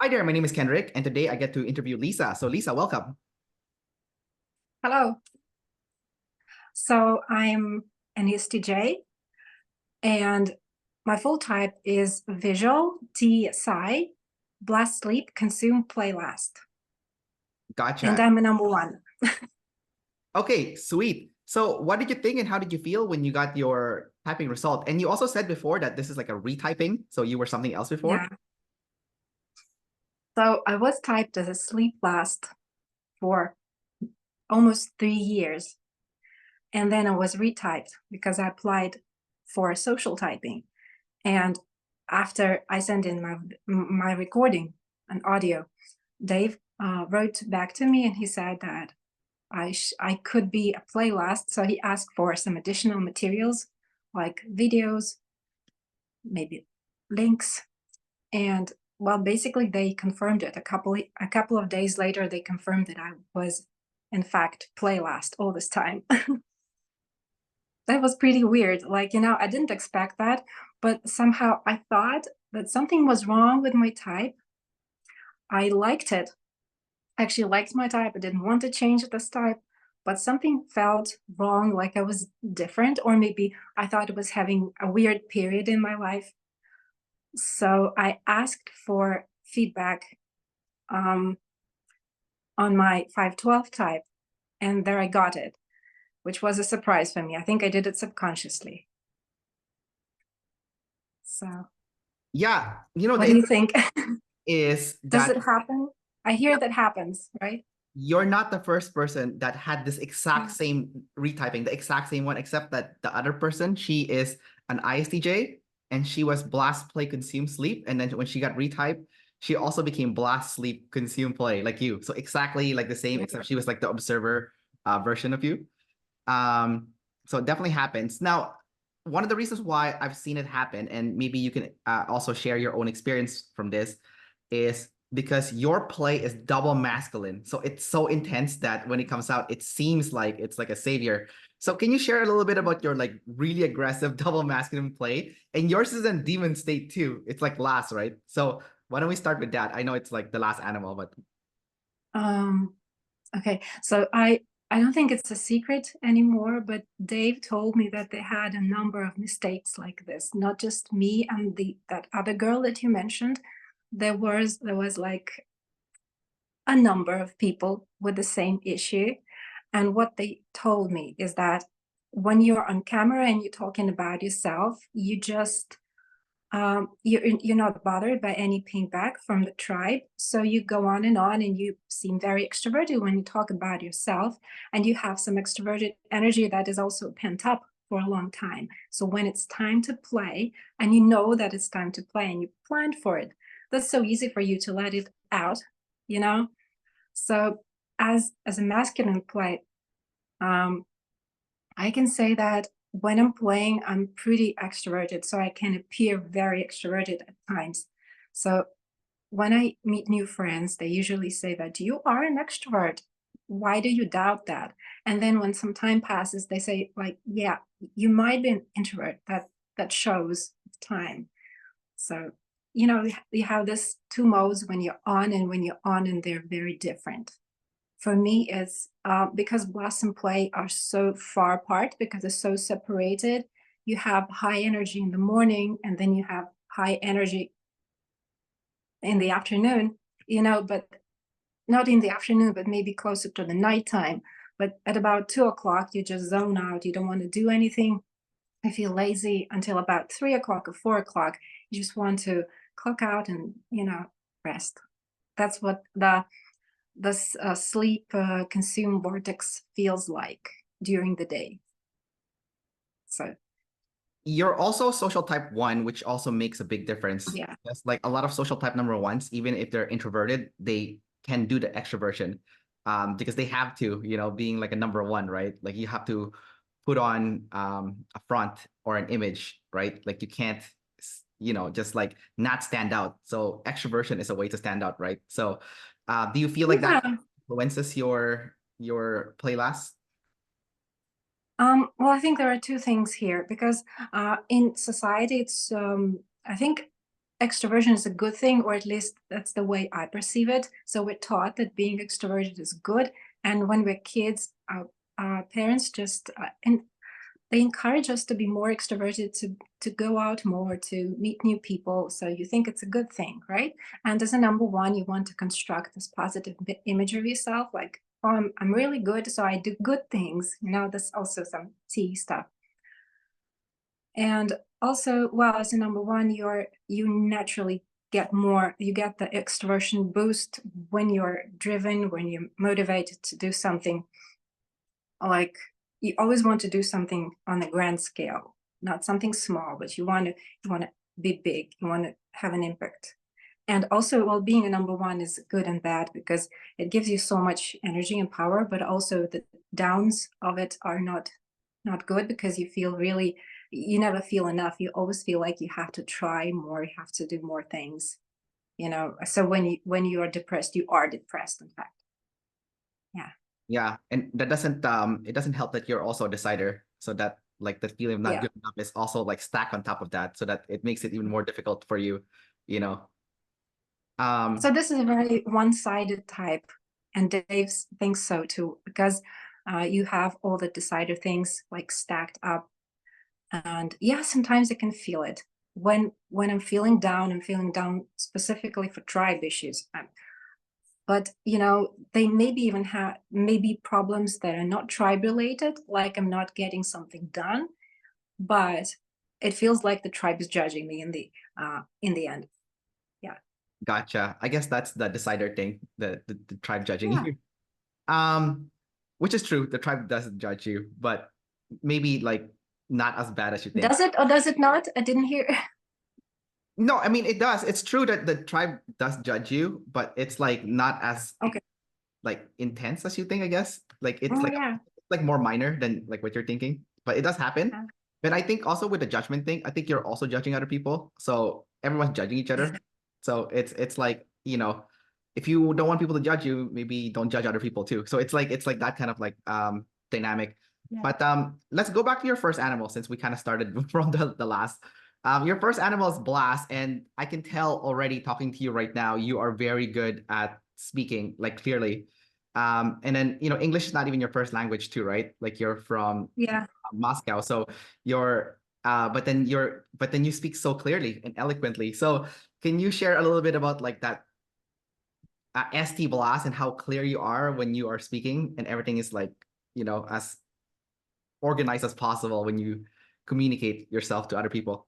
Hi there, my name is Kendrick, and today I get to interview Lisa. So Lisa, welcome. Hello. So I'm an ESTJ, and my full type is visual, Te-Si, blast, sleep, consume, play, last. And Gotcha. I'm a number one. Okay, sweet. So what did you think and how did you feel when you got your typing result? And you also said before that this is like a retyping, so you were something else before? Yeah. So I was typed as a sleep blast for almost 3 years. And then I was retyped because I applied for social typing. And after I sent in my recording, an audio, Dave wrote back to me and he said that I could be a playlist. So he asked for some additional materials like videos, maybe links. And well, basically they confirmed it. A couple of days later, they confirmed that I was in fact playlist all this time. That was pretty weird. Like, I didn't expect that, but somehow I thought that something was wrong with my type. I liked it. I actually liked my type. I didn't want to change this type, but something felt wrong, like I was different, or maybe I thought I was having a weird period in my life. So I asked for feedback on my 512 type, and there I got it, which was a surprise for me. I think I did it subconsciously. So, Yeah, what the do you interesting think? is Does that it happen? I hear that happens, right? you're not the first person that had this exact Mm. same retyping, the exact same one, except that the other person, she is an ISTJ and she was blast, play, consume, sleep. And then when she got retyped, she also became blast, sleep, consume, play, like you. So exactly like the same, except she was like the observer version of you. Um, so it definitely happens. Now, one of the reasons why I've seen it happen, and maybe you can also share your own experience from this, is because your play is double masculine. So it's so intense that when it comes out, it seems like it's like a savior. So can you share a little bit about your like really aggressive double masculine play? And yours is in demon state too. It's like last, right? So why don't we start with that? I know it's like the last animal, but Um, okay, so I don't think it's a secret anymore, but Dave told me that they had a number of mistakes like this, not just me and that other girl that you mentioned. There was like a number of people with the same issue. And what they told me is that when you're on camera and you're talking about yourself, you're not bothered by any pingback from the tribe. So you go on and you seem very extroverted when you talk about yourself, and you have some extroverted energy that is also pent up for a long time. So when it's time to play, and you know that it's time to play and you planned for it, that's so easy for you to let it out, you know? So as a masculine play, um, I can say that when I'm playing, I'm pretty extroverted, so I can appear very extroverted at times. So when I meet new friends, they usually say that you are an extrovert. Why do you doubt that? And then when some time passes, they say like, yeah, you might be an introvert. That shows time. So you have this two modes when you're on and when you're on, and they're very different. For me, it's because blast and play are so far apart, because they're so separated. You have high energy in the morning, and then you have high energy in the afternoon, but not in the afternoon, but maybe closer to the nighttime. But at about 2 o'clock, you just zone out. You don't want to do anything. I feel lazy until about 3 o'clock or 4 o'clock. You just want to clock out and, rest. That's what the sleep consume vortex feels like during the day. So you're also social type 1, which also makes a big difference. yeah. That's like a lot of social type number 1s, even if they're introverted, they can do the extroversion because they have to, being like a number 1, right? Like you have to put on a front or an image, right? Like you can't, just like not stand out. So extroversion is a way to stand out, right? So do you feel like that Yeah. influences your playlist? Well, I think there are two things here, because in society, I think extroversion is a good thing, or at least that's the way I perceive it. So we're taught that being extroverted is good. And when we're kids, our parents just and they encourage us to be more extroverted, to go out more, to meet new people. So you think it's a good thing, right? And as a number one, you want to construct this positive image of yourself, like, oh, I'm really good, so I do good things. You know, there's also some T stuff. And also, well, as a number one, you naturally get more, you get the extroversion boost when you're driven, when you're motivated to do something. Like, you always want to do something on a grand scale, not something small, but you want to be big, you want to have an impact. And also, well, being a number one is good and bad because it gives you so much energy and power, but also the downs of it are not good because you feel really, you never feel enough. You always feel like you have to try more, you have to do more things, you know. So when you are depressed, you are depressed, in fact. Yeah. Yeah, and that doesn't it doesn't help that you're also a decider, so that like the feeling of not Yeah. good enough is also like stacked on top of that, so that it makes it even more difficult for you, you know. So this is a very one-sided type, and Dave thinks so too, because you have all the decider things like stacked up. And yeah, sometimes I can feel it when I'm feeling down. I'm feeling down specifically for tribe issues. But you know, they maybe even have maybe problems that are not tribe related, like I'm not getting something done, but it feels like the tribe is judging me in the end. Yeah. Gotcha. I guess that's the decider thing, the tribe judging Yeah. you. Which is true. The tribe doesn't judge you, but maybe like not as bad as you think. Does it or does it not? I didn't hear. No, I mean it does. It's true that the tribe does judge you, but it's like not as Okay. like intense as you think, I guess. Like it's Oh yeah. like more minor than like what you're thinking, but it does happen. Yeah. But I think also with the judgment thing, I think you're also judging other people. So everyone's judging each other. So it's like, you know, if you don't want people to judge you, maybe don't judge other people too. So it's like that kind of like dynamic. Yeah. But let's go back to your first animal since we kind of started from the last. Your first animal is Blast, and I can tell already talking to you right now, you are very good at speaking like clearly. And then, you know, English is not even your first language too, right? Like you're from Yeah. Moscow, so you're but then you speak so clearly and eloquently. So can you share a little bit about like that ST Blast and how clear you are when you are speaking and everything is like, you know, as organized as possible when you communicate yourself to other people?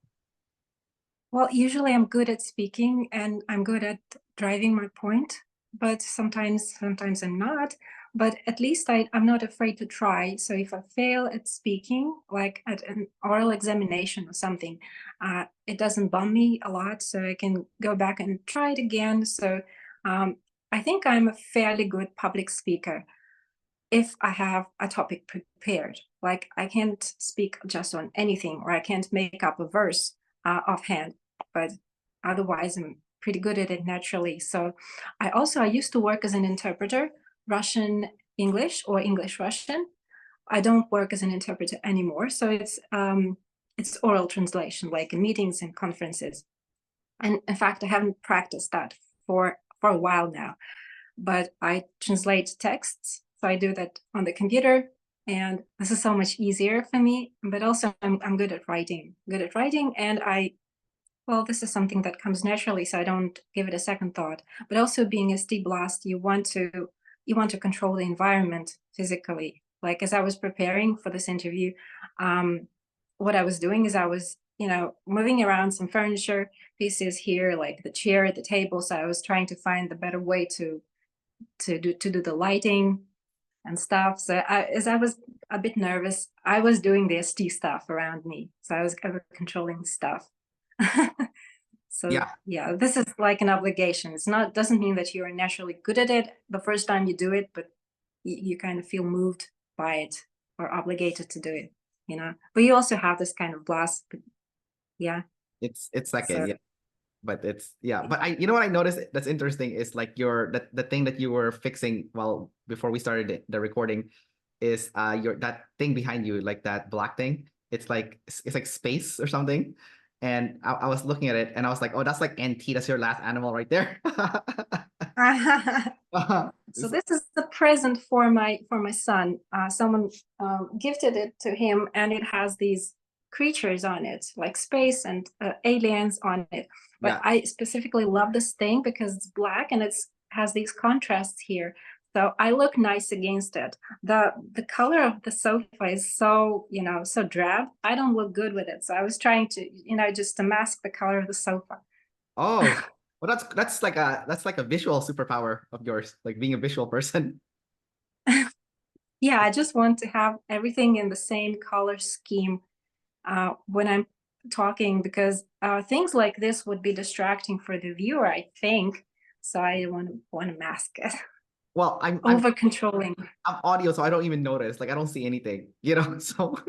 Well, usually I'm good at speaking and I'm good at driving my point, but sometimes I'm not. But at least I'm not afraid to try. So if I fail at speaking, like at an oral examination or something, it doesn't bum me a lot. So I can go back and try it again. So um, I think I'm a fairly good public speaker if I have a topic prepared. Like I can't speak just on anything, or I can't make up a verse offhand, but otherwise I'm pretty good at it naturally. So I used to work as an interpreter, Russian English or English Russian. I don't work as an interpreter anymore. So it's oral translation, like in meetings and conferences. And in fact, I haven't practiced that for a while now, but I translate texts. So I do that on the computer, and this is so much easier for me. But also, I'm good at writing, and well, this is something that comes naturally, so I don't give it a second thought. But also, being a ST Blast, you want to control the environment physically. Like as I was preparing for this interview, what I was doing is I was, you know, moving around some furniture pieces here, like the chair, the table. So I was trying to find the better way to do the lighting and stuff. So as I was a bit nervous, I was doing the ST stuff around me. So I was ever controlling stuff. So Yeah, yeah, this is like an obligation. It's not doesn't mean that you're naturally good at it the first time you do it, but you kind of feel moved by it or obligated to do it, you know. But you also have this kind of blast. But yeah. it's second, So yeah. But it's yeah. But I, you know what I noticed that's interesting is like your the thing that you were fixing well before we started the recording is your that thing behind you, like that black thing. It's like space or something. And I was looking at it and I was like, oh, that's like NT. That's your last animal right there. So this is the present for my son. Someone gifted it to him, and it has these creatures on it, like space and aliens on it. But Yeah. I specifically love this thing because it's black and it's has these contrasts here. So I look nice against it. The color of the sofa is so, so drab. I don't look good with it. So I was trying to, just to mask the color of the sofa. Oh, well, that's like a visual superpower of yours, like being a visual person. Yeah, I just want to have everything in the same color scheme when I'm talking, because things like this would be distracting for the viewer, I think. So I want to mask it. Well, Over controlling. I'm audio, so I don't even notice. Like I don't see anything, you know. So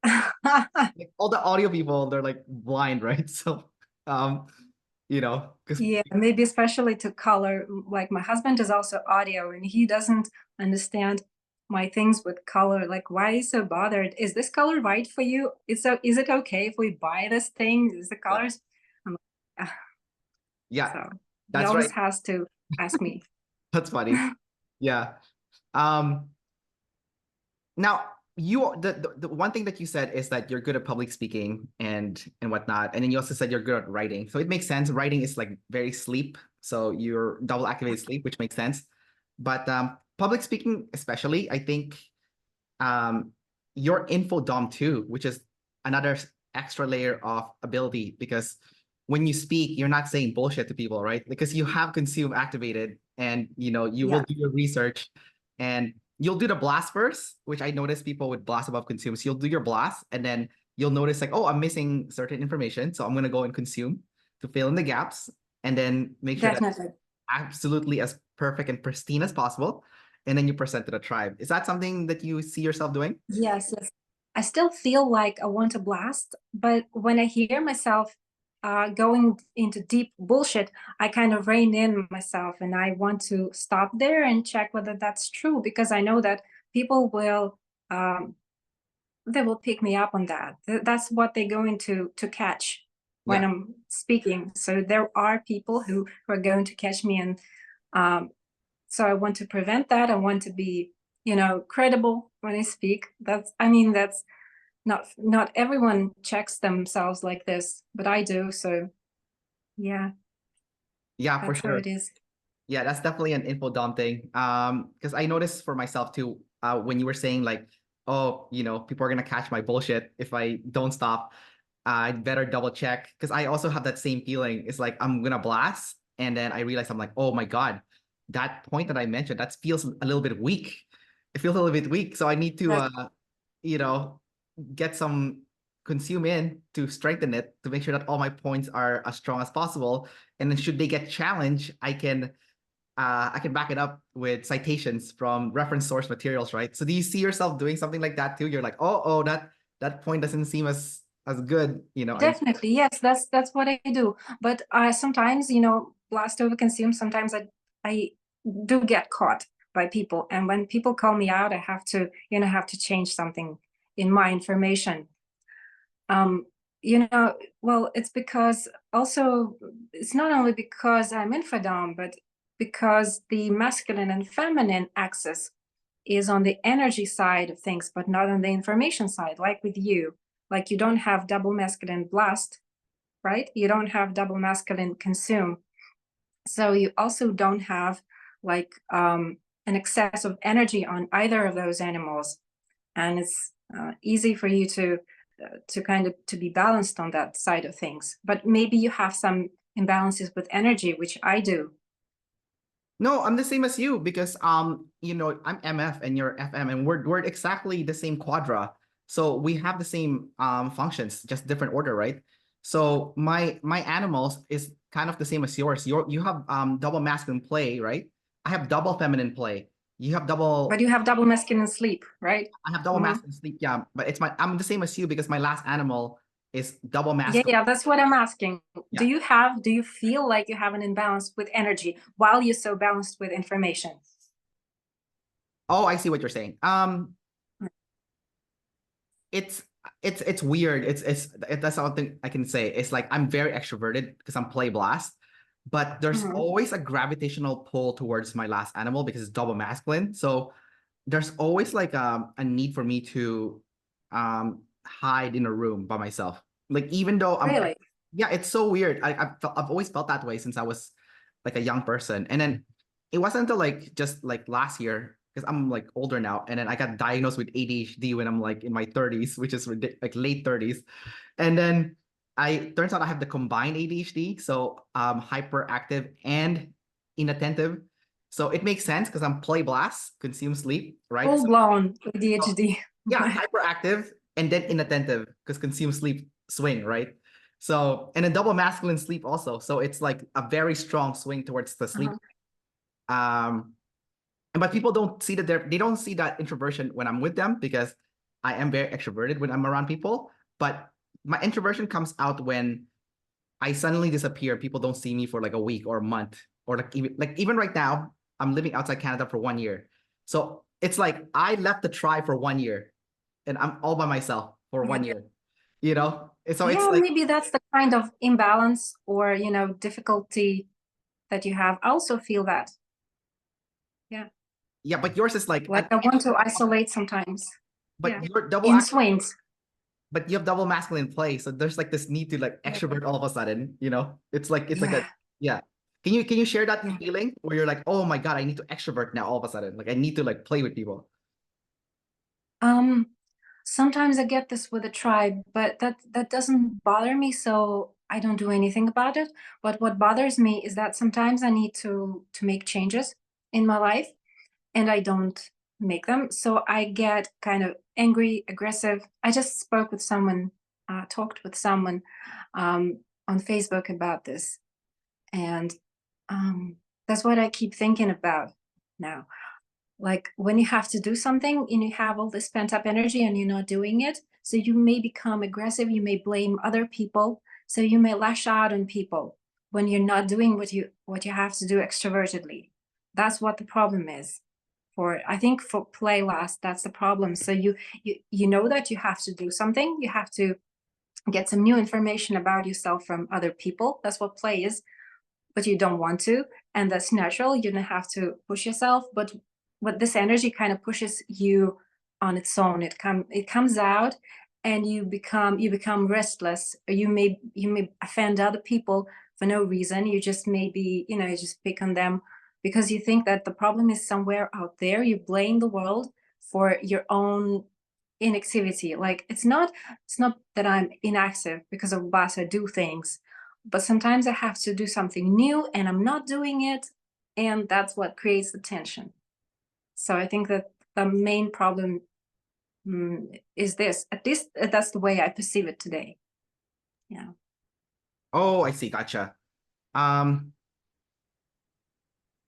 like, all the audio people, they're like blind, right? So, um, because Yeah, maybe especially to color. Like my husband is also audio, and he doesn't understand my things with color. Like, why are you so bothered? Is this color right for you? Is it okay if we buy this thing? Is the yeah, colors? I'm like, "Ah." yeah, So he that's always right. has to ask me. That's funny. Yeah. Um, Now, the one thing that you said is that you're good at public speaking and whatnot, and then you also said you're good at writing. So it makes sense. Writing is like very sleep, so you're double activated sleep, which makes sense. But public speaking, especially, I think you're infodom too, which is another extra layer of ability because when you speak, you're not saying bullshit to people, right? Because you have consume activated, and you will Yeah, do your research, and you'll do the blast first, which I notice people with blast above consume. So you'll do your blast, and then you'll notice like, oh, I'm missing certain information, so I'm gonna go and consume to fill in the gaps, and then make sure that definitely. absolutely as perfect and pristine as possible, and then you present to the tribe. Is that something that you see yourself doing? Yes, yes. I still feel like I want to blast, but when I hear myself going into deep bullshit, I kind of rein in myself and I want to stop there and check whether that's true, because I know that people will they will pick me up on that. That's what they're going to catch when Yeah. I'm speaking. So there are people who are going to catch me, and so I want to prevent that. I want to be, credible when I speak. That's not everyone checks themselves like this, but I do. So yeah, Yeah, for that's how sure. it is. Yeah, that's definitely an info dump thing. Because I noticed for myself too, when you were saying like, oh, people are gonna catch my bullshit if I don't stop. I'd better double check because I also have that same feeling. It's like I'm gonna blast, and then I realize I'm like, oh my God, that point that I mentioned, that feels a little bit weak. It feels a little bit weak. So I need to That's you know, get some consume in to strengthen it to make sure that all my points are as strong as possible. And then should they get challenged, I can back it up with citations from reference source materials, right? So do you see yourself doing something like that too? You're like, oh, that point doesn't seem as good, I definitely, yes. That's what I do. But sometimes, blast over consume. Sometimes I do get caught by people, and when people call me out, I have to change something in my information. Um, well, it's because also it's not only because I'm infidom, but because the masculine and feminine axis is on the energy side of things, but not on the information side, like with you. Like you don't have double masculine blast, right? You don't have double masculine consume. So you also don't have like an excess of energy on either of those animals. And it's easy for you to kind of to be balanced on that side of things. But maybe you have some imbalances with energy, which I do. No, I'm the same as you because I'm MF and you're FM and we're exactly the same quadra. So we have the same functions, just different order, right? So my animals is kind of the same as yours. You have double masculine play, right? I have double feminine play. You have But double you have double masculine sleep, right? I have double Mhm. masculine sleep, yeah, but I'm the same as you because my last animal is double Yeah, masculine. yeah, that's what I'm asking. Yeah. Do you feel like you have an imbalance with energy while you're so balanced with information? Oh, I see what you're saying. It's it's weird. That's something I can say. It's like I'm very extroverted because I'm play blast, but there's Mhm. always a gravitational pull towards my last animal because it's double masculine. So there's always like a need for me to hide in a room by myself. Like even though Really? yeah, it's so weird. I've always felt that way since I was like a young person. And then it wasn't until like just like last year, because I'm like older now, and then I got diagnosed with ADHD when I'm like in my 30s, which is like late 30s. And then I turns out I have the combined ADHD, so hyperactive and inattentive. So it makes sense because I'm play blast, consume sleep, right? Full blown So ADHD. yeah, hyperactive and then inattentive because consume sleep swing, right? So and a double masculine sleep also. So it's like a very strong swing towards the sleep. Uh-huh. Um, and but people don't see that they don't see that introversion when I'm with them because I am very extroverted when I'm around people. But my introversion comes out when I suddenly disappear. People don't see me for like a week or a month, or like even right now, I'm living outside Canada for 1 year. So it's like I left the tribe for 1 year and I'm all by myself for Yeah. 1 year, you know? And so it's Yeah, like, maybe that's the kind of imbalance or, difficulty that you have. I also feel that. Yeah. yeah, but yours is like Like I want to isolate sometimes. but Yeah. you're double In swings. but you have double masculine play. So there's like this need to like Yeah. extrovert all of a sudden, you know? It's like a Yeah. yeah. Can you share that Yeah. feeling where you're like, oh my God, I need to extrovert now all of a sudden. Like I need to like play with people. Um, Sometimes I get this with a tribe, but that doesn't bother me, so I don't do anything about it. But what bothers me is that sometimes I need to make changes in my life and I don't make them. So I get kind of angry, aggressive. I just spoke with someone, talked with someone on Facebook about this. And that's what I keep thinking about now. Like when you have to do something and you have all this pent up energy and you're not doing it, so you may become aggressive, you may blame other people, so you may lash out on people when you're not doing what you have to do extrovertedly. That's what the problem is. For I think for play last, that's the problem. So you know that you have to do something, you have to get some new information about yourself from other people. That's what play is, but you don't want to, and that's natural. You don't have to push yourself, but what this energy kind of pushes you on its own. It comes out, and you become restless. You may offend other people for no reason. You just maybe you just pick on them because you think that the problem is somewhere out there. You blame the world for your own inactivity. Like it's not that I'm inactive because of boss. I do things, but sometimes I have to do something new and I'm not doing it, and that's what creates the tension. So I think that the main problem is this. At least that's the way I perceive it today. Yeah. Oh, I see, gotcha. Um,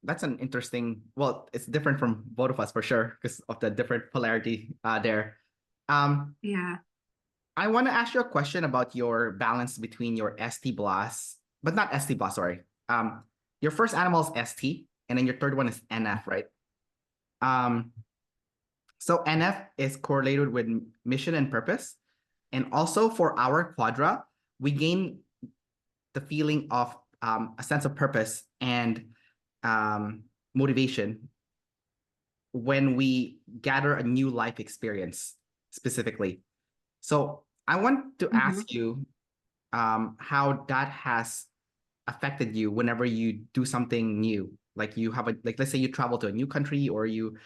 that's an interesting, well, it's different from both of us for sure, because of the different polarity there. Um, Yeah. I want to ask you a question about your balance between your ST blast, but not ST blast, sorry. Your first animal is ST, and then your third one is NF, right? Um, so NF is correlated with mission and purpose. And also for our quadra, we gain the feeling of a sense of purpose and motivation when we gather a new life experience specifically. So I want to Hmm. ask you how that has affected you whenever you do something new. Like you have like let's say you travel to a new country or you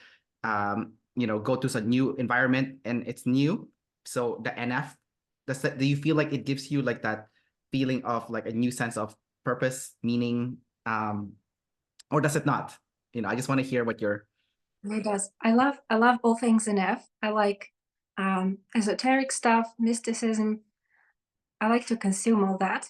go to some new environment and it's new. So the NF, do you feel like it gives you like that feeling of like a new sense of purpose, meaning, or does it not? I just want to hear what your It does. I love all things in F. I like esoteric stuff, mysticism. I like to consume all that.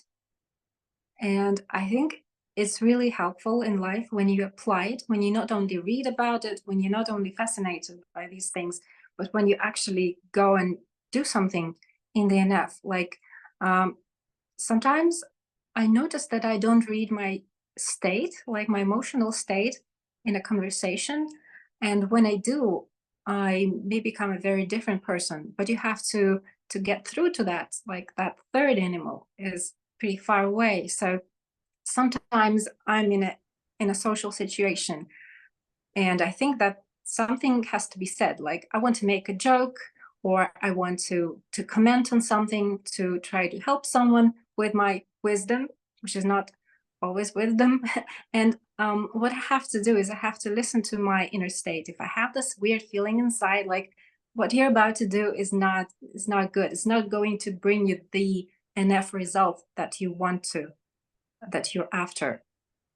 And I think it's really helpful in life when you apply it, when you not only read about it, when you're not only fascinated by these things, but when you actually go and do something in the NF. Like um, sometimes I notice that I don't read my state, like my emotional state, in a conversation. And when I do, I may become a very different person. But you have to to get through to that, like that third animal is pretty far away. So sometimes I'm in a social situation, and I think that something has to be said, like I want to make a joke, or I want to comment on something, to try to help someone with my wisdom, which is not always wisdom. And what I have to do is I have to listen to my inner state. If I have this weird feeling inside, like what you're about to do is not good. It's not going to bring you the NF result that you want to, that you're after.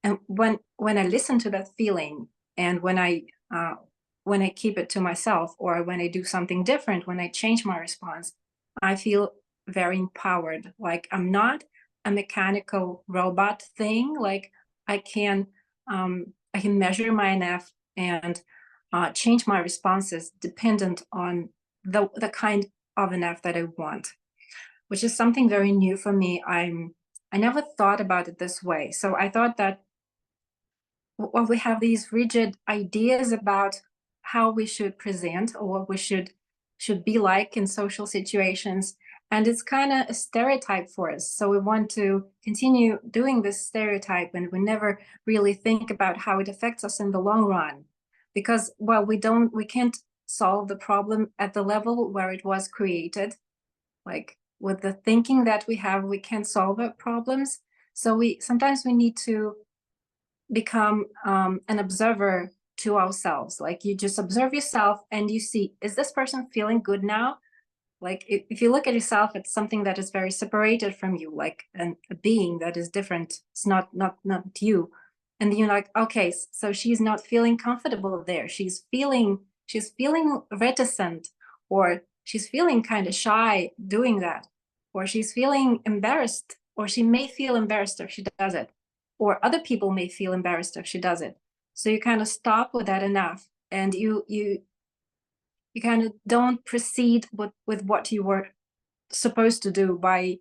And when I listen to that feeling, and when I keep it to myself, or when I do something different, when I change my response, I feel very empowered. Like I'm not a mechanical robot thing. Like I can I can measure my NF and change my responses dependent on the kind of NF that I want, which is something very new for me. I never thought about it this way. So I thought that, well, we have these rigid ideas about how we should present, or what we should be like in social situations, and it's kind of a stereotype for us. So we want to continue doing this stereotype, and we never really think about how it affects us in the long run, because, well, we can't solve the problem at the level where it was created. Like with the thinking that we have, we can't solve our problems. So we sometimes we need to become an observer to ourselves. Like you just observe yourself and you see, is this person feeling good now? Like if you look at yourself, it's something that is very separated from you, like a being that is different. It's not you. And you're like, okay, so she's not feeling comfortable there. She's feeling reticent, or she's feeling kind of shy doing that, or she's feeling embarrassed, or she may feel embarrassed if she does it, or other people may feel embarrassed if she does it. So you kind of stop with that enough, and you kind of don't proceed with what you were supposed to do by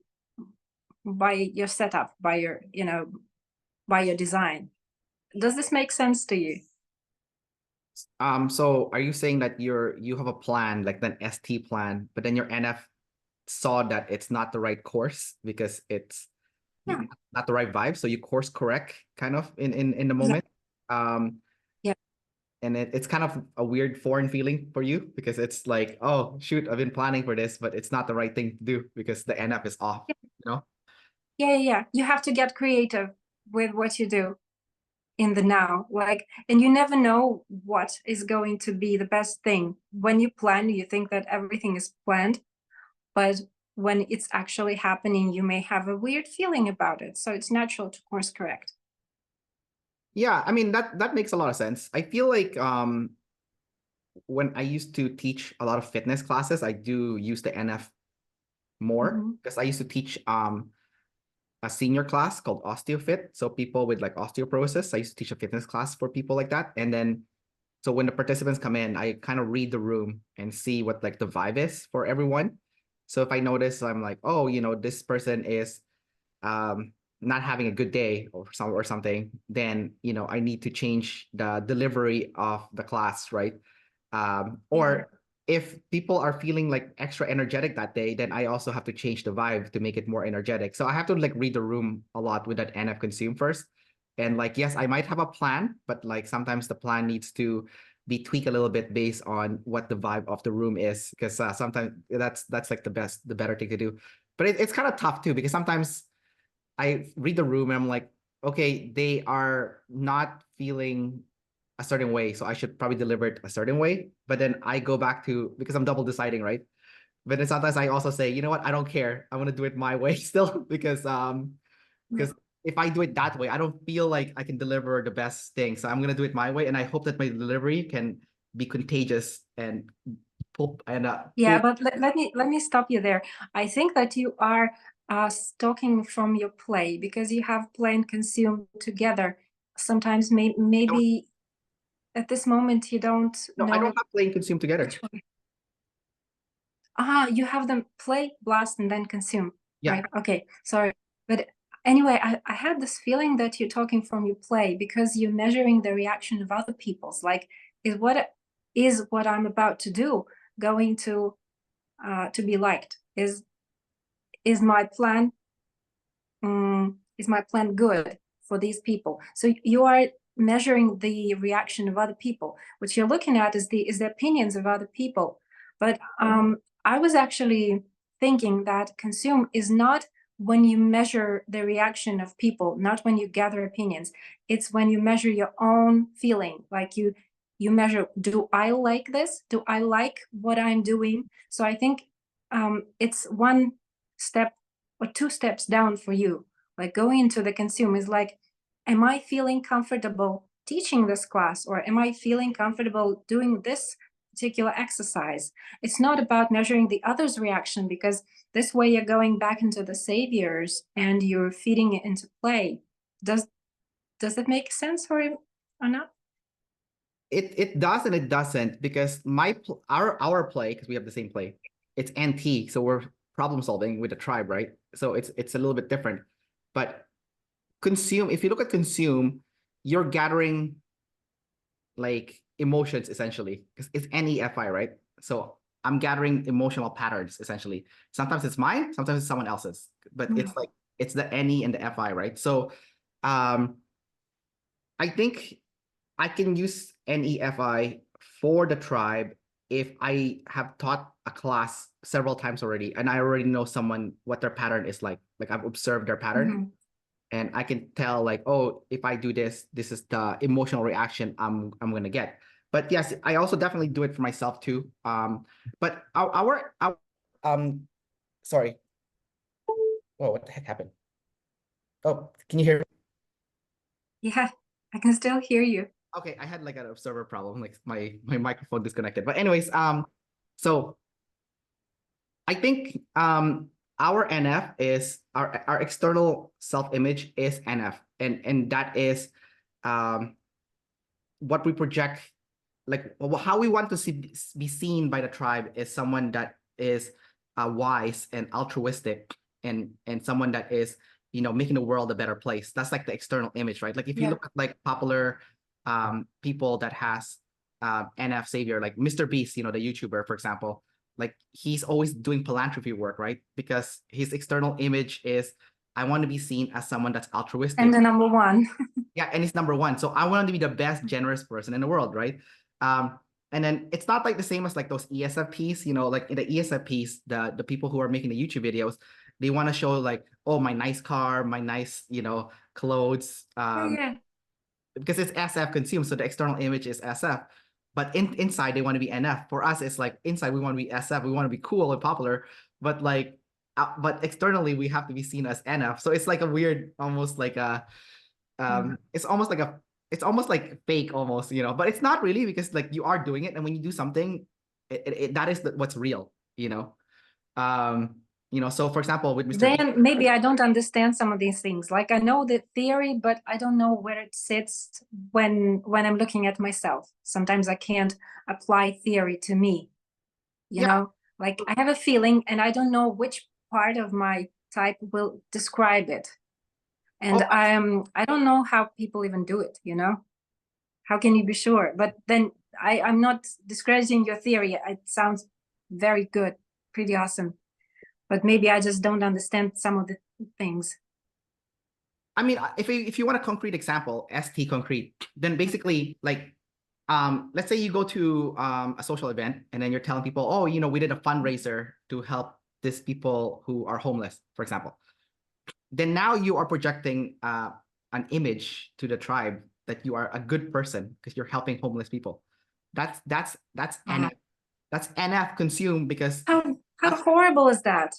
your setup, by your, by your design. Does this make sense to you? So are you saying that you have a plan, like an ST plan, but then your NF saw that it's not the right course because it's Yeah. not the right vibe, so you course correct kind of in the Yeah. moment. Um, Yeah. and it's kind of a weird foreign feeling for you because it's like, oh shoot, I've been planning for this, but it's not the right thing to do because the NF is off, you know? Yeah. You have to get creative with what you do in the now. Like, and you never know what is going to be the best thing. When you plan, you think that everything is planned, but when it's actually happening, you may have a weird feeling about it. So it's natural to course correct. Yeah, I mean that makes a lot of sense. I feel like when I used to teach a lot of fitness classes, I do use the NF more Mhm. because I used to teach a senior class called OsteoFit. So people with like osteoporosis, I used to teach a fitness class for people like that. And then so when the participants come in, I kind of read the room and see what like the vibe is for everyone. So if I notice, I'm like, oh, this person is not having a good day or something, then I need to change the delivery of the class, right? Yeah. Or if people are feeling like extra energetic that day, then I also have to change the vibe to make it more energetic. So I have to like read the room a lot with that NF consume first. And like, yes, I might have a plan, but like sometimes the plan needs to be tweaked a little bit based on what the vibe of the room is, because sometimes that's like the better thing to do. But it's kind of tough too, because sometimes I read the room and I'm like, okay, they are not feeling a certain way, so I should probably deliver it a certain way. But then I go back to, because I'm double deciding, right? But then sometimes I also say, you know what, I don't care. I'm gonna do it my way still because if I do it that way, I don't feel like I can deliver the best thing. So I'm gonna do it my way, and I hope that my delivery can be contagious and pull and Yeah, pull. but let me stop you there. I think that you are talking from your play, because you have play and consume together. Sometimes maybe at this moment you don't No, I don't know have play and consume together. which one. You have them play, blast, and then consume, Yeah. right? Okay, sorry. But anyway, I had this feeling that you're talking from your play, because you're measuring the reaction of other people's. Like, is what I'm about to do going to be liked? is is my plan is my plan good for these people? So you are measuring the reaction of other people. What you're looking at is the opinions of other people. But I was actually thinking that consume is not when you measure the reaction of people, not when you gather opinions. It's when you measure your own feeling. Like you measure, do I like this? Do I like what I'm doing? So I think it's one step or two steps down for you. Like going into the consume is like, am I feeling comfortable teaching this class, or am I feeling comfortable doing this particular exercise? It's not about measuring the other's reaction, because this way you're going back into the saviors and you're feeding it into play. Does it make sense or not? It does and it doesn't, because our play, because we have the same play, it's NT, so we're problem solving with the tribe, right? So it's a little bit different. But consume, if you look at consume, you're gathering like emotions essentially, because it's NEFI, right? So I'm gathering emotional patterns essentially. Sometimes it's mine, sometimes it's someone else's, but it's like it's the NE and the FI, right? So I think I can use NEFI for the tribe if I have taught a class several times already and I already know someone what their pattern is like. Like I've observed their pattern and I can tell like, oh, if I do this, this is the emotional reaction I'm gonna get. But yes, I also definitely do it for myself too. But our sorry. Oh, what the heck happened? Oh, can you hear me? Yeah, I can still hear you. Okay, I had like an observer problem, like my microphone disconnected. But anyways, so I think our NF is our external self-image is NF, and that is what we project, like how we want to be seen by the tribe is someone that is wise and altruistic, and someone that is, you know, making the world a better place. That's like the external image, right? Like if you look at like popular people that has NF savior, like Mr. Beast, you know, the YouTuber, for example, like he's always doing philanthropy work, right? Because his external image is, I want to be seen as someone that's altruistic. And the number one. Yeah, and it's number one. So I want to be the best generous person in the world, right? And then it's not like the same as like those ESFPs, you know, like in the ESFPs, the people who are making the YouTube videos, they want to show like, oh, my nice car, my nice, you know, clothes, Yeah. because it's SF consumed, so the external image is SF. But inside they want to be NF. For us, it's like inside we want to be SF. We want to be cool and popular, but like, but externally we have to be seen as NF. So it's like a weird, almost like a it's almost like it's almost like fake almost, you know, but it's not really, because like you are doing it, and when you do something, that is what's real, you know. You know, so for example with Mr. Then maybe I don't understand some of these things. Like I know the theory, but I don't know where it sits when I'm looking at myself. Sometimes I can't apply theory to me, you know, like I have a feeling and I don't know which part of my type will describe it. And I don't know how people even do it, you know? How can you be sure? But then I'm not discrediting your theory. It sounds very good, pretty awesome. But maybe I just don't understand some of the things. I mean, if you want a concrete example, ST concrete, then basically like, let's say you go to a social event and then you're telling people, oh, you know, we did a fundraiser to help these people who are homeless, for example. Then now you are projecting an image to the tribe that you are a good person because you're helping homeless people. That's NF. That's NF consume, because How horrible is that?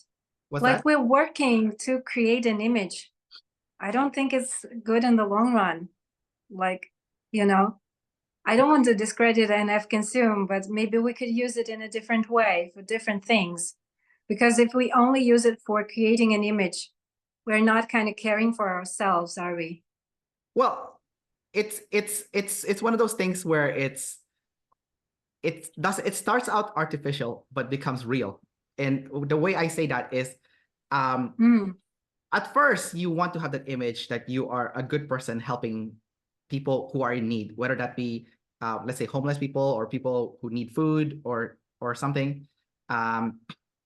what's Like that? we're working to create an image. I don't think it's good in the long run. Like, you know, I don't want to discredit NF consume, but maybe we could use it in a different way for different things. Because if we only use it for creating an image, we're not kind of caring for ourselves, are we? Well, it's one of those things where it starts out artificial but becomes real. And the way I say that is, at first you want to have that image that you are a good person helping people who are in need, whether that be let's say homeless people or people who need food or something.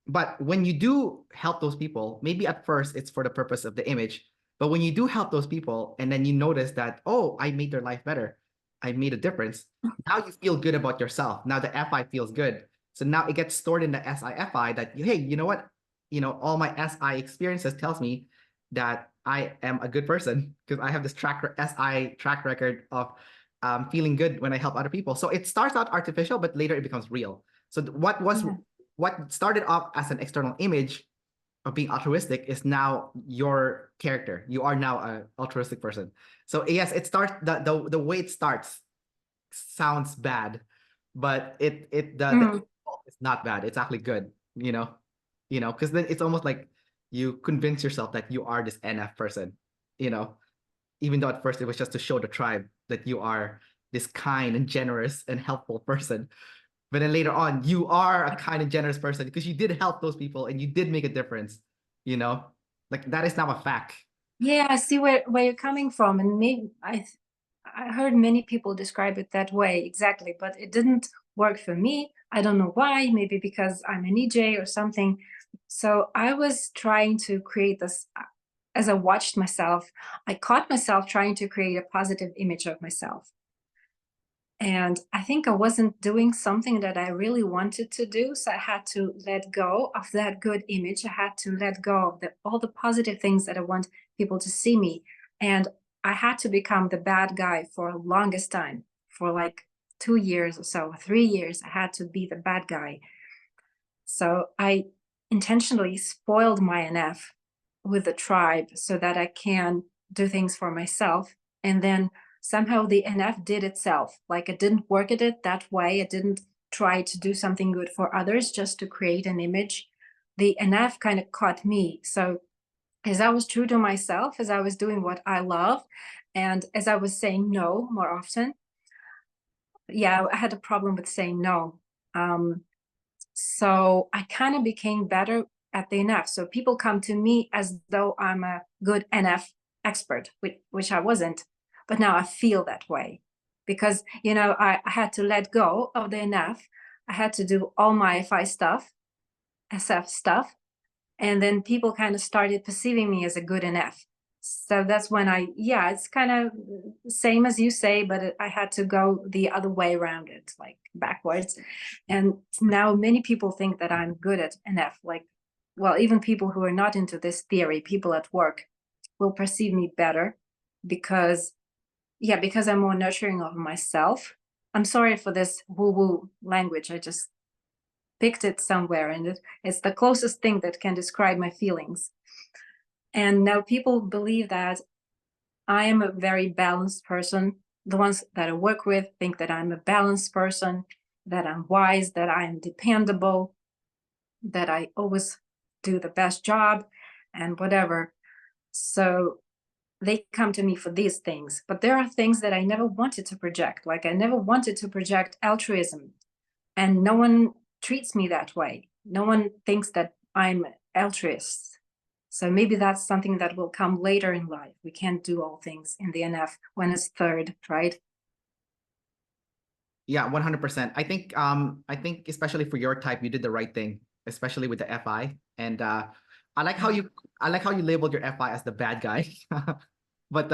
But when you do help those people, maybe at first it's for the purpose of the image, but when you do help those people and then you notice that, oh, I made their life better, I made a difference, now you feel good about yourself. Now the FI feels good. So now it gets stored in the SIFI that, hey, you know what? All my SI experiences tells me that I am a good person because I have this SI track record of feeling good when I help other people. So it starts out artificial, but later it becomes real. So what started off as an external image of being altruistic is now your character. You are now an altruistic person. So yes, it starts the way it starts sounds bad, but the it's not bad. It's actually good, because then it's almost like you convince yourself that you are this NF person, you know, even though at first it was just to show the tribe that you are this kind and generous and helpful person. But then later on, you are a kind and generous person because you did help those people and you did make a difference, you know? Like that is now a fact. Yeah, I see where you're coming from, and maybe I heard many people describe it that way exactly, but it didn't work for me. I don't know why, maybe because I'm an EJ or something. So I was trying to create this, as I watched myself, I caught myself trying to create a positive image of myself. And I think I wasn't doing something that I really wanted to do. So I had to let go of that good image. I had to let go of all the positive things that I want people to see me. And I had to become the bad guy for the longest time, for like 2 years or so, 3 years. I had to be the bad guy. So I intentionally spoiled my NF with the tribe so that I can do things for myself. And then somehow the NF did itself. Like, it didn't work at it that way. It didn't try to do something good for others just to create an image. The NF kind of caught me. So as I was true to myself, as I was doing what I love, and as I was saying no more often, yeah, I had a problem with saying no. So I kind of became better at the NF. So people come to me as though I'm a good NF expert, which I wasn't. But now I feel that way because, I had to let go of the NF. I had to do all my FI stuff, SF stuff. And then people kind of started perceiving me as a good NF. So that's when it's kind of same as you say, but I had to go the other way around it, like backwards. And now many people think that I'm good at NF. Like, well, even people who are not into this theory, people at work will perceive me better because I'm more nurturing of myself. I'm sorry for this woo-woo language. I just picked it somewhere, and it's the closest thing that can describe my feelings. And now people believe that I am a very balanced person. The ones that I work with think that I'm a balanced person, that I'm wise, that I'm dependable, that I always do the best job and whatever. So they come to me for these things. But there are things that I never wanted to project. Like, I never wanted to project altruism. And no one treats me that way. No one thinks that I'm altruist. So maybe that's something that will come later in life. We can't do all things in the NF when it's third, right? Yeah, 100%. I think especially for your type, you did the right thing, especially with the FI. And I like how you labeled your FI as the bad guy. But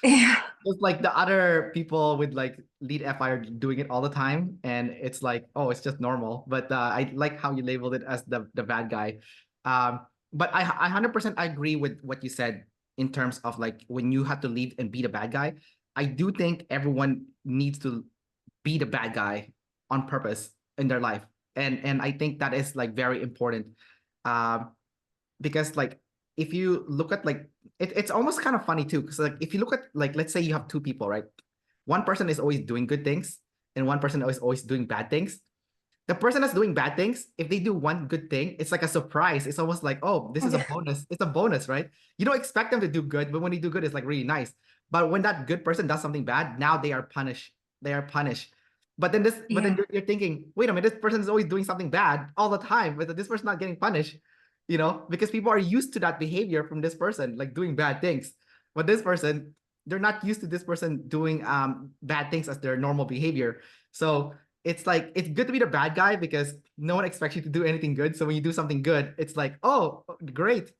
Yeah. just like the other people with like lead FI are doing it all the time, and it's like, oh, it's just normal. But I like how you labeled it as the bad guy. But I 100% agree with what you said in terms of like when you have to lead and be the bad guy. I do think everyone needs to be the bad guy on purpose in their life, and I think that is like very important. Because like if you look at like it's almost kind of funny too, because like if you look at like, let's say you have two people, right? One person is always doing good things and one person is always doing bad things. The person that's doing bad things, if they do one good thing, it's like a surprise. It's almost like, oh, this is a bonus. It's a bonus, right? You don't expect them to do good, but when they do good, it's like really nice. But when that good person does something bad, now they are punished. They are punished. But then you're thinking, wait a minute, this person is always doing something bad all the time, but this person's not getting punished, because people are used to that behavior from this person, like doing bad things. But this person, they're not used to this person doing bad things as their normal behavior. So it's like it's good to be the bad guy because no one expects you to do anything good. So when you do something good, it's like, oh, great,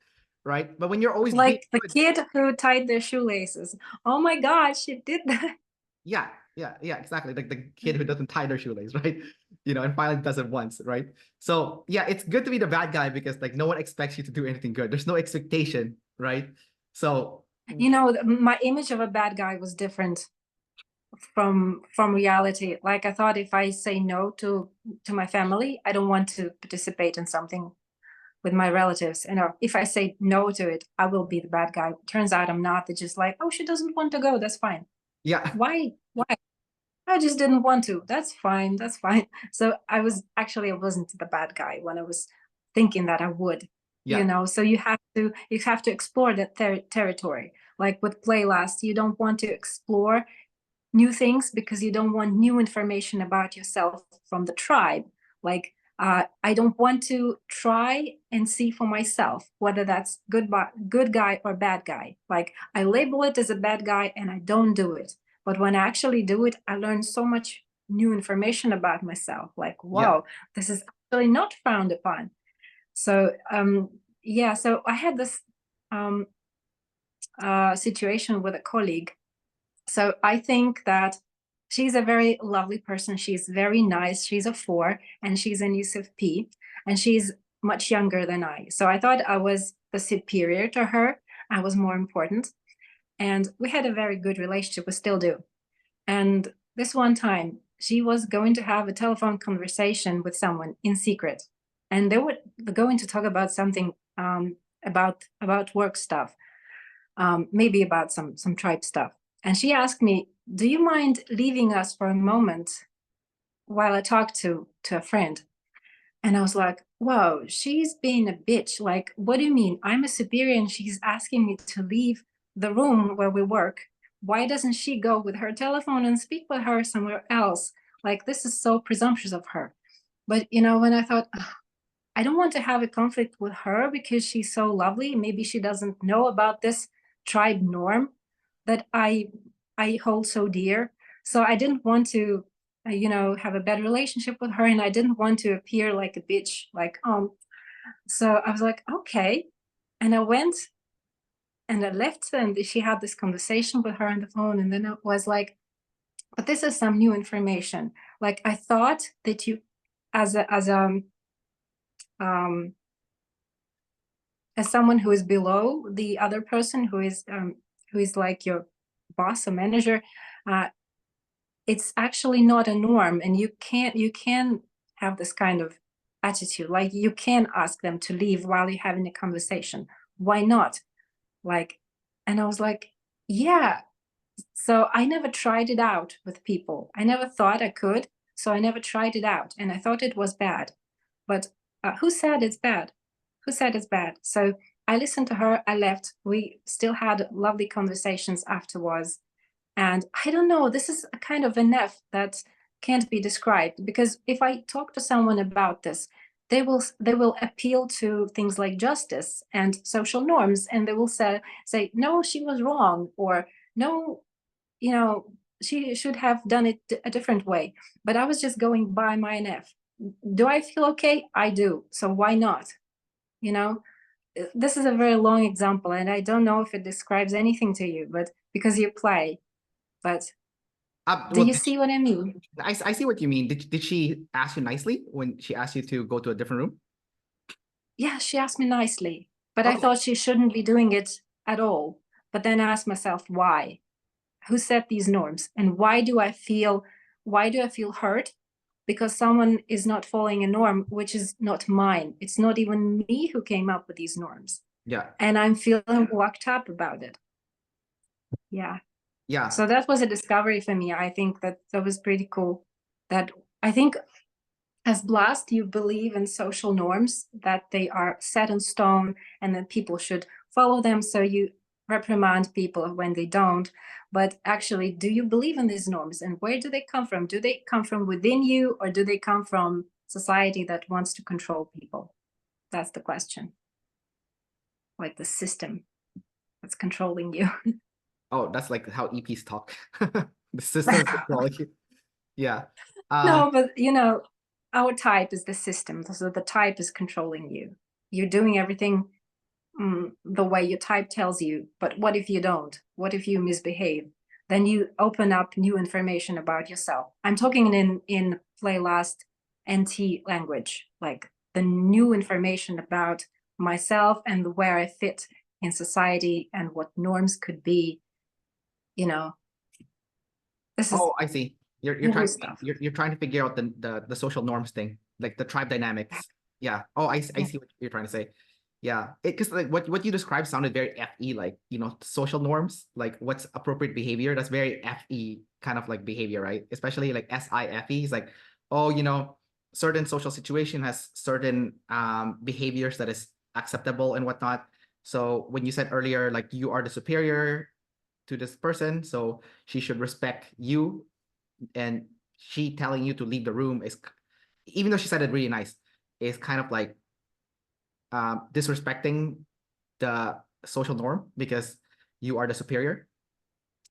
right? But when you're always being Like the good, kid who tied their shoelaces. Oh my God, she did that. yeah, yeah, exactly. Like the kid who doesn't tie their shoelace, right? And finally does it once, right? So yeah, it's good to be the bad guy because like no one expects you to do anything good. There's no expectation, right? So My image of a bad guy was different from reality. Like I thought if I say no to my family, I don't want to participate in something with my relatives. If I say no to it, I will be the bad guy. Turns out I'm not. They're just like, oh, she doesn't want to go. That's fine. yeah, Why? I just didn't want to. That's fine. That's fine. So I wasn't the bad guy when I was thinking that I would, yeah, so you have to explore that territory. Like with Playlist, you don't want to explore new things because you don't want new information about yourself from the tribe. Like, I don't want to try and see for myself whether that's good guy or bad guy. Like, I label it as a bad guy and I don't do it. But when I actually do it, I learn so much new information about myself. Like, yeah, wow, this is actually not frowned upon. So, yeah, so I had this situation with a colleague. So I think that she's a very lovely person. She's very nice. She's a 4 and she's an ESFP and she's much younger than I. So I thought I was the superior to her. I was more important. And we had a very good relationship. We still do. And this one time, she was going to have a telephone conversation with someone in secret. And they were going to talk about something about work stuff, maybe about some tribe stuff. And she asked me, do you mind leaving us for a moment while I talk to a friend? And I was like, whoa, she's being a bitch. Like, what do you mean? I'm a superior and she's asking me to leave the room where we work. Why doesn't she go with her telephone and speak with her somewhere else? Like, this is so presumptuous of her. But, when I thought, I don't want to have a conflict with her because she's so lovely. Maybe she doesn't know about this tribe norm that I hold so dear. So I didn't want to, have a bad relationship with her, and I didn't want to appear like a bitch. So I was like, okay, and I went and I left, and she had this conversation with her on the phone, and then I was like, but this is some new information. Like I thought that you, as um, as someone who is below the other person who is like your boss or manager, it's actually not a norm, and you can have this kind of attitude. Like you can ask them to leave while you're having a conversation. Why not? Like, and I was like, yeah. So I never tried it out with people. I never thought I could, so I never tried it out, and I thought it was bad. But who said it's bad? Who said it's bad? So I listened to her. I left. We still had lovely conversations afterwards. And I don't know, this is a kind of enough that can't be described, because if I talk to someone about this, they will appeal to things like justice and social norms, and they will say no, she was wrong, or no, you know she should have done it a different way. But I was just going by my NF. Do I feel okay? I do. So why not? you know this is a very long example, and I don't know if it describes anything to you, but because you play. But do well, you see what I mean? I see what you mean. Did she ask you nicely when she asked you to go to a different room? Yeah, she asked me nicely, but I Okay. thought she shouldn't be doing it at all. But then I asked myself, why? Who set these norms? And why do I feel hurt? Because someone is not following a norm which is not mine. It's not even me who came up with these norms. Yeah. And I'm feeling worked up about it. Yeah. Yeah. So that was a discovery for me. I think that was pretty cool. That I think as Blast, you believe in social norms, that they are set in stone and that people should follow them. So you reprimand people when they don't. But actually, do you believe in these norms, and where do they come from? Do they come from within you, or do they come from society that wants to control people? That's the question. Like the system that's controlling you. Oh, that's like how EPs talk. The system is controlling you. Yeah. No, but you know, our type is the system. So the type is controlling you. You're doing everything the way your type tells you. But what if you don't? What if you misbehave? Then you open up new information about yourself. I'm talking in Playlast NT language, like the new information about myself and where I fit in society and what norms could be. You know, this is Oh, I see. You're new trying stuff. you're trying to figure out the social norms thing, like the tribe dynamics. Yeah. Oh, I Yeah. see what you're trying to say. Yeah. It because like what you described sounded very FE, like social norms, like what's appropriate behavior. That's very FE kind of like behavior, right? Especially like SIFE is like, oh, certain social situation has certain behaviors that is acceptable and whatnot. So when you said earlier, like you are the superior to this person, so she should respect you, and she telling you to leave the room is, even though she said it really nice, is kind of like disrespecting the social norm because you are the superior.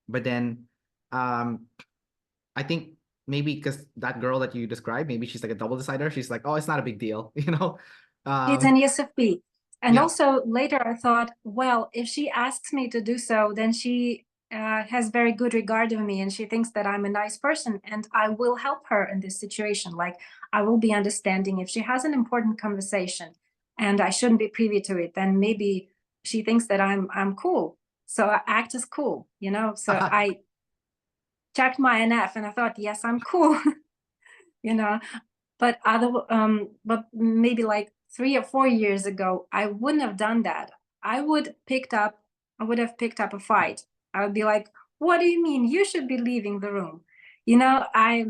But then I think maybe because that girl that you described, maybe she's like a double decider. She's like, oh, it's not a big deal, She's um an ESFP. And yeah. also later I thought, well, if she asks me to do so, then she has very good regard of me and she thinks that I'm a nice person and I will help her in this situation. Like I will be understanding if she has an important conversation and I shouldn't be privy to it, then maybe she thinks that I'm cool. So I act as cool, you know? So I checked my NF and I thought, yes, I'm cool, you know? But maybe like 3 or 4 years ago, I wouldn't have done that. I would have picked up a fight. I would be like, what do you mean? You should be leaving the room. You know, I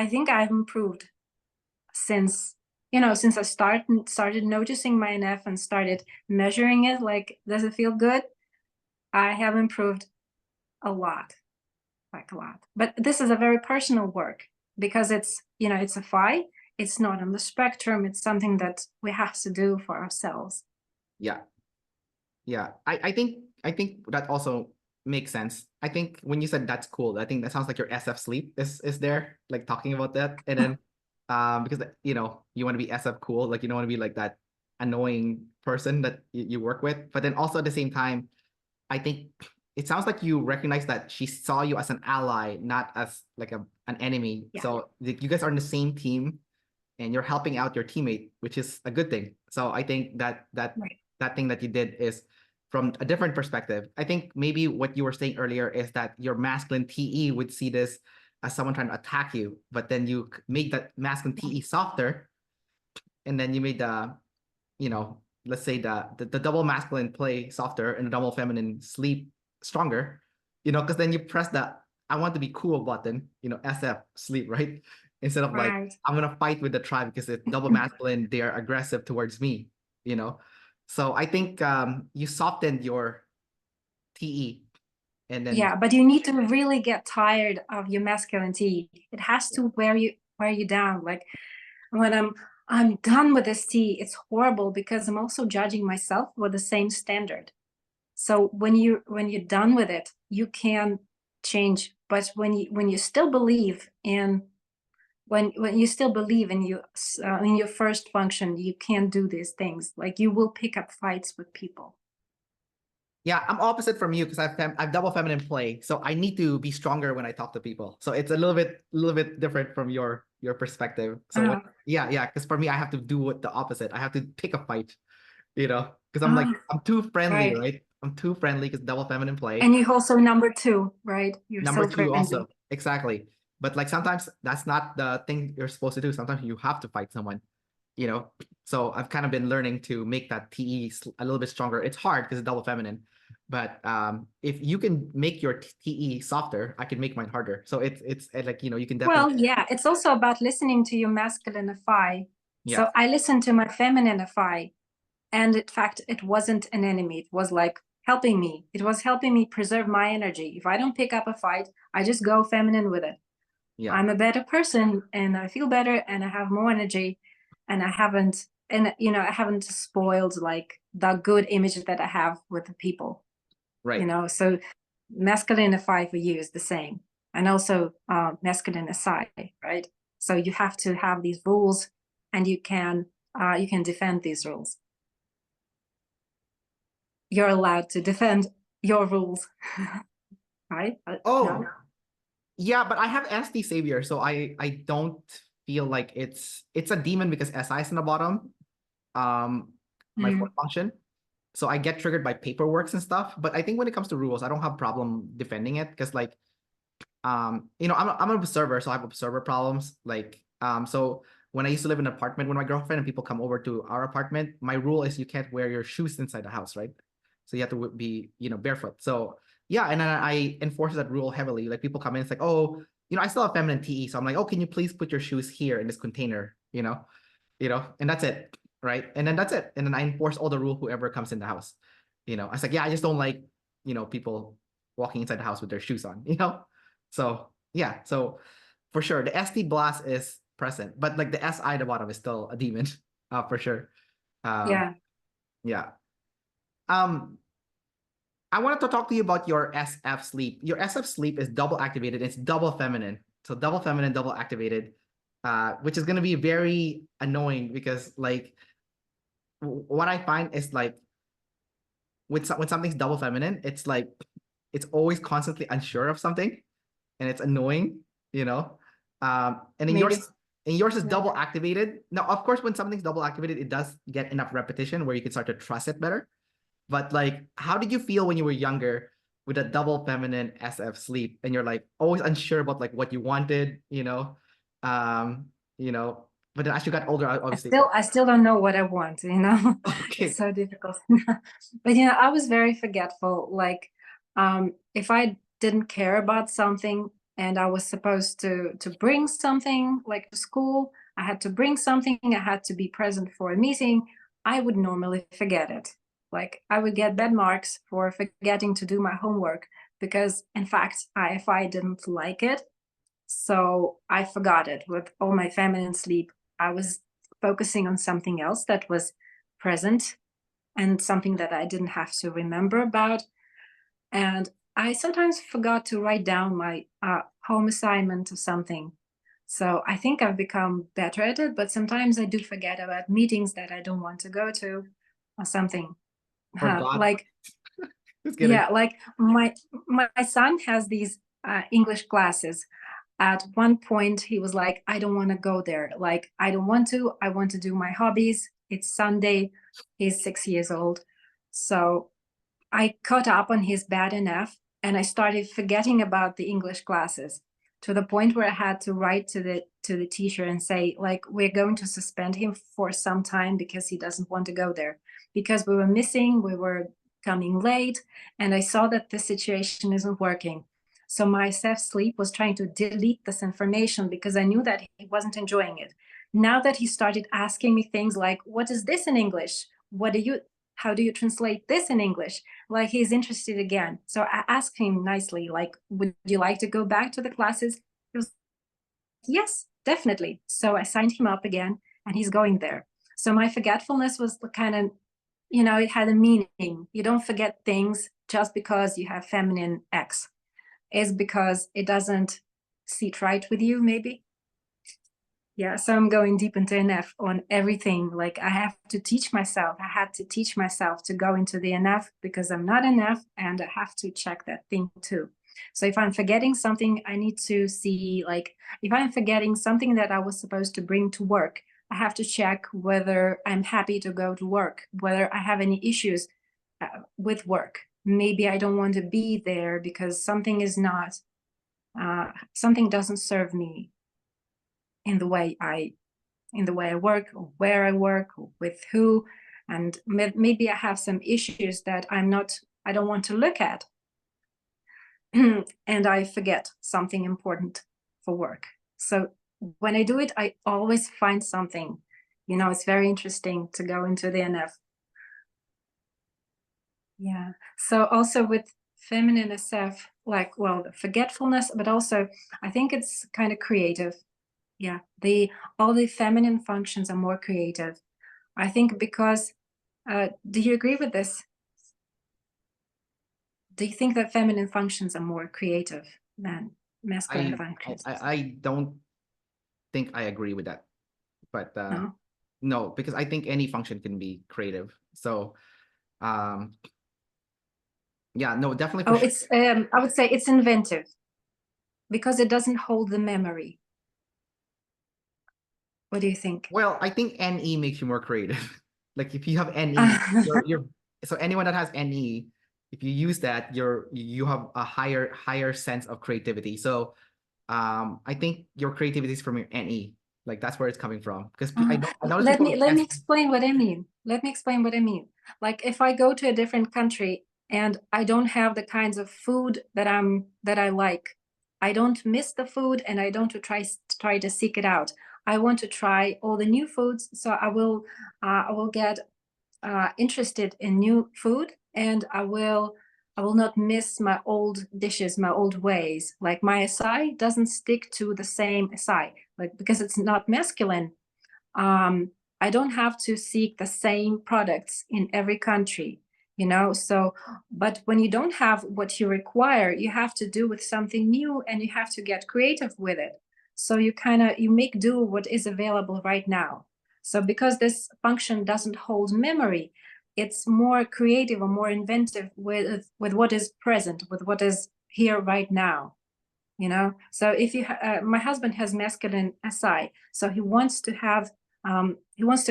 think I've improved since, since I started noticing my NF and started measuring it, like, does it feel good? I have improved a lot, like a lot. But this is a very personal work because it's a fight. It's not on the spectrum. It's something that we have to do for ourselves. Yeah. Yeah, I think that also makes sense. I think when you said that's cool, I think that sounds like your SF sleep is there, like talking about that. And then because you want to be SF cool, like you don't want to be like that annoying person that you work with. But then also at the same time, I think it sounds like you recognize that she saw you as an ally, not as like an enemy. Yeah, So like, you guys are in the same team and you're helping out your teammate, which is a good thing. So I think right. that thing that you did is from a different perspective. I think maybe what you were saying earlier is that your masculine TE would see this as someone trying to attack you, but then you make that masculine TE softer, and then you made let's say the double masculine play softer and the double feminine sleep stronger, because then you press the I want to be cool button, SF sleep, right? Instead of like, Right. I'm gonna fight with the tribe because it's double masculine, they are aggressive towards me, you know. So I think you softened your TE and then Yeah, but you need to really get tired of your masculinity. It has to wear you down. Like when I'm done with this tea, it's horrible because I'm also judging myself with the same standard. So when you're done with it, you can change. But when you still believe in when you still believe in your first function, you can't do these things. Like you will pick up fights with people. yeah, I'm opposite from you because I've double feminine play, so I need to be stronger when I talk to people. So it's a little bit different from your perspective. So Uh, yeah, because for me, I have to do what the opposite. I have to pick a fight, because I'm like ah, I'm too friendly, right. right? I'm too friendly because double feminine play. And you're also number two, right? You're Number so two friendly. also, exactly. But like sometimes that's not the thing you're supposed to do. Sometimes you have to fight someone, you know. So I've kind of been learning to make that TE a little bit stronger. It's hard because it's double feminine, but if you can make your TE softer, I can make mine harder. So it's like you can Well, definitely, yeah, it's also about listening to your masculine FI. yeah, So I listened to my feminine FI, and in fact, it wasn't an enemy. It was like helping me. It was helping me preserve my energy. If I don't pick up a fight, I just go feminine with it. yeah, I'm a better person and I feel better and I have more energy and I haven't spoiled like the good image that I have with the people, right. so masculine FI for you is the same. And also masculine SI, right? So you have to have these rules, and you can defend these rules. You're allowed to defend your rules, right? Oh, yeah, but I have ST Savior, so I don't feel like it's a demon because SI is in the bottom. My fourth function. So I get triggered by paperworks and stuff. But I think when it comes to rules, I don't have problem defending it because like I'm an observer, so I have observer problems. Like so when I used to live in an apartment with my girlfriend and people come over to our apartment, my rule is you can't wear your shoes inside the house, right? So you have to be, barefoot. So yeah, and then I enforce that rule heavily. Like people come in, it's like, oh, I still have feminine TE. So I'm like, oh, can you please put your shoes here in this container, and that's it. Right. And then that's it. And then I enforce all the rule whoever comes in the house. I was like, yeah, I just don't like, people walking inside the house with their shoes on, So yeah, so for sure the ST blast is present, but like the SI at the bottom is still a demon, for sure. Yeah. Yeah. I wanted to talk to you about your SF sleep. Your SF sleep is double activated. It's double feminine. So double feminine, double activated, which is going to be very annoying because like what I find is like when something's double feminine, it's like it's always constantly unsure of something, and it's annoying, and in Maybe. yours is double activated. Now, of course, when something's double activated, it does get enough repetition where you can start to trust it better. But like, how did you feel when you were younger with a double feminine SF sleep, and you're like always unsure about like what you wanted, um, you know? But then as you got older, obviously, I still don't know what I want, okay, It's so difficult. But I was very forgetful. Like, if I didn't care about something and I was supposed to bring something like to school, I had to bring something, I had to be present for a meeting, I would normally forget it. Like, I would get bad marks for forgetting to do my homework because, in fact, if I didn't like it, so I forgot it. With all my feminine sleep, I was focusing on something else that was present and something that I didn't have to remember about. And I sometimes forgot to write down my home assignment or something. So I think I've become better at it, but sometimes I do forget about meetings that I don't want to go to or something. forgot. Like, Just kidding. like my son has these English classes. At one point, he was like, I don't want to go there. Like, I don't want to. I want to do my hobbies. It's Sunday. He's 6 years old. So I caught up on his bad enough, and I started forgetting about the English classes to the point where I had to write to the teacher and say, like, we're going to suspend him for some time because he doesn't want to go there. Because we were coming late, and I saw that the situation isn't working. So my self-sleep was trying to delete this information because I knew that he wasn't enjoying it. Now that he started asking me things like, what is this in English? How do you translate this in English? Like, he's interested again. So I asked him nicely, like, would you like to go back to the classes? He was, yes, definitely. So I signed him up again, and he's going there. So my forgetfulness was kind of, it had a meaning. You don't forget things just because you have feminine X. Is because it doesn't sit right with you, maybe. Yeah, so I'm going deep into NF on everything. Like, I had to teach myself to go into the NF because I'm not NF, and I have to check that thing too. So if I'm forgetting something, I need to see, like, if I'm forgetting something that I was supposed to bring to work, I have to check whether I'm happy to go to work, whether I have any issues with work. Maybe I don't want to be there because something is not, something doesn't serve me in the way I work, or where I work, or with who. And maybe I have some issues that I don't want to look at. And I forget something important for work. So when I do it, I always find something. It's very interesting to go into the NF. Yeah. So also with feminine SF, like, well, the forgetfulness, but also I think it's kind of creative. Yeah. All the feminine functions are more creative. I think because, do you agree with this? Do you think that feminine functions are more creative than masculine functions? I don't think I agree with that. But No. no, because I think any function can be creative. So yeah, no, definitely for Oh, sure. it's I would say it's inventive because it doesn't hold the memory. What do you think? Well, I think NE makes you more creative. Like if you have NE, you're so anyone that has NE, if you use that, you have a higher sense of creativity. So I think your creativity is from your NE. Like that's where it's coming from. Because I notice let people me with let me S. explain what I mean. Let me explain what I mean. Like if I go to a different country and I don't have the kinds of food that I like, I don't miss the food and I don't try to seek it out. I want to try all the new foods, so I will get interested in new food, and I will not miss my old dishes, my old ways. Like my SI doesn't stick to the same SI, like because it's not masculine. I don't have to seek the same products in every country, you know. So, but when you don't have what you require, you have to do with something new, and you have to get creative with it. So you make do what is available right now. So because this function doesn't hold memory, it's more creative or more inventive with what is present, with what is here right now, you know. So if you my husband has masculine SI, so he wants to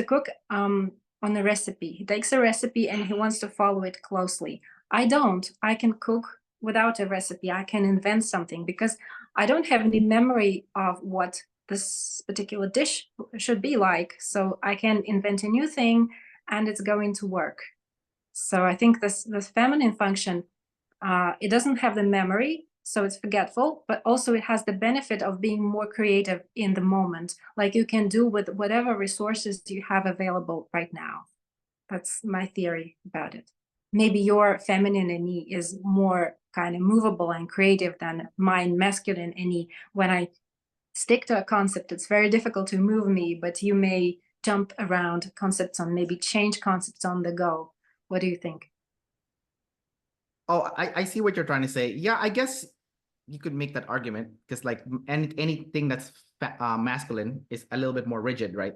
cook on a recipe. He takes a recipe and he wants to follow it closely. I don't. I can cook without a recipe. I can invent something because I don't have any memory of what this particular dish should be like. So I can invent a new thing and it's going to work. So I think this feminine function, it doesn't have the memory, so it's forgetful, but also it has the benefit of being more creative in the moment, like you can do with whatever resources you have available right now. That's my theory about it. Maybe your feminine NE is more kind of movable and creative than mine masculine NE. When I stick to a concept, it's very difficult to move me, but you may jump around concepts on, maybe change concepts on the go. What do you think? Oh, I see what you're trying to say. Yeah, I guess you could make that argument because like anything that's masculine is a little bit more rigid, right?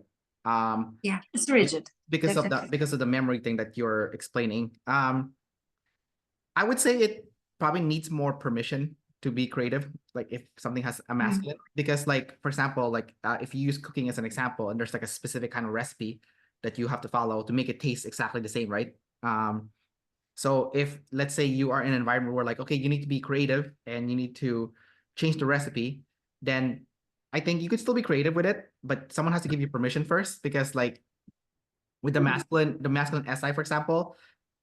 Yeah, it's Be- rigid, because definitely. of the memory thing that you're explaining. I would say it probably needs more permission to be creative. Like if something has a Mm. masculine, because like for example, like if you use cooking as an example, and there's like a specific kind of recipe that you have to follow to make it taste exactly the same, right? So if let's say you are in an environment where like, okay, you need to be creative and you need to change the recipe, then I think you could still be creative with it, but someone has to give you permission first because like with the masculine SI, for example,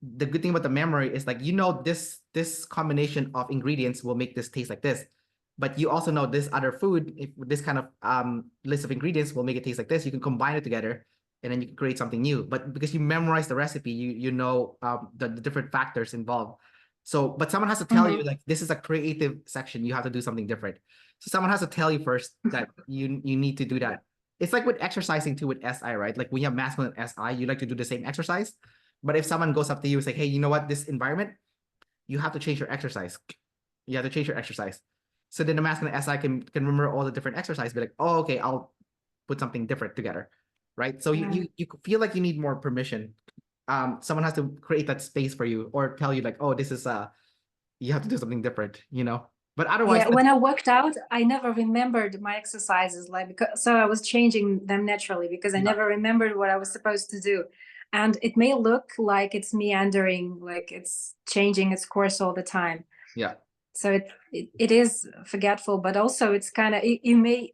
the good thing about the memory is like this combination of ingredients will make this taste like this. But you also know this other food, if this kind of list of ingredients will make it taste like this, you can combine it together and then you can create something new. But because you memorize the recipe, you know the different factors involved. So, but someone has to tell you Mhm. like this is a creative section, you have to do something different. So someone has to tell you first that you need to do that. It's like with exercising too with SI, right? Like when you have masculine SI, you like to do the same exercise. But if someone goes up to you and say, hey, you know what, this environment, you have to change your exercise. You have to change your exercise. So then the masculine SI can remember all the different exercises, be like, oh, okay, I'll put something different together. Right. So Yeah. you feel like you need more permission. Someone has to create that space for you or tell you like, oh, this is you have to do something different, you know. But otherwise, Yeah, when I worked out, I never remembered my exercises, like because so I was changing them naturally because I yeah, never remembered what I was supposed to do. And it may look like it's meandering, like it's changing its course all the time. yeah. So it is forgetful, but also it's kind of you may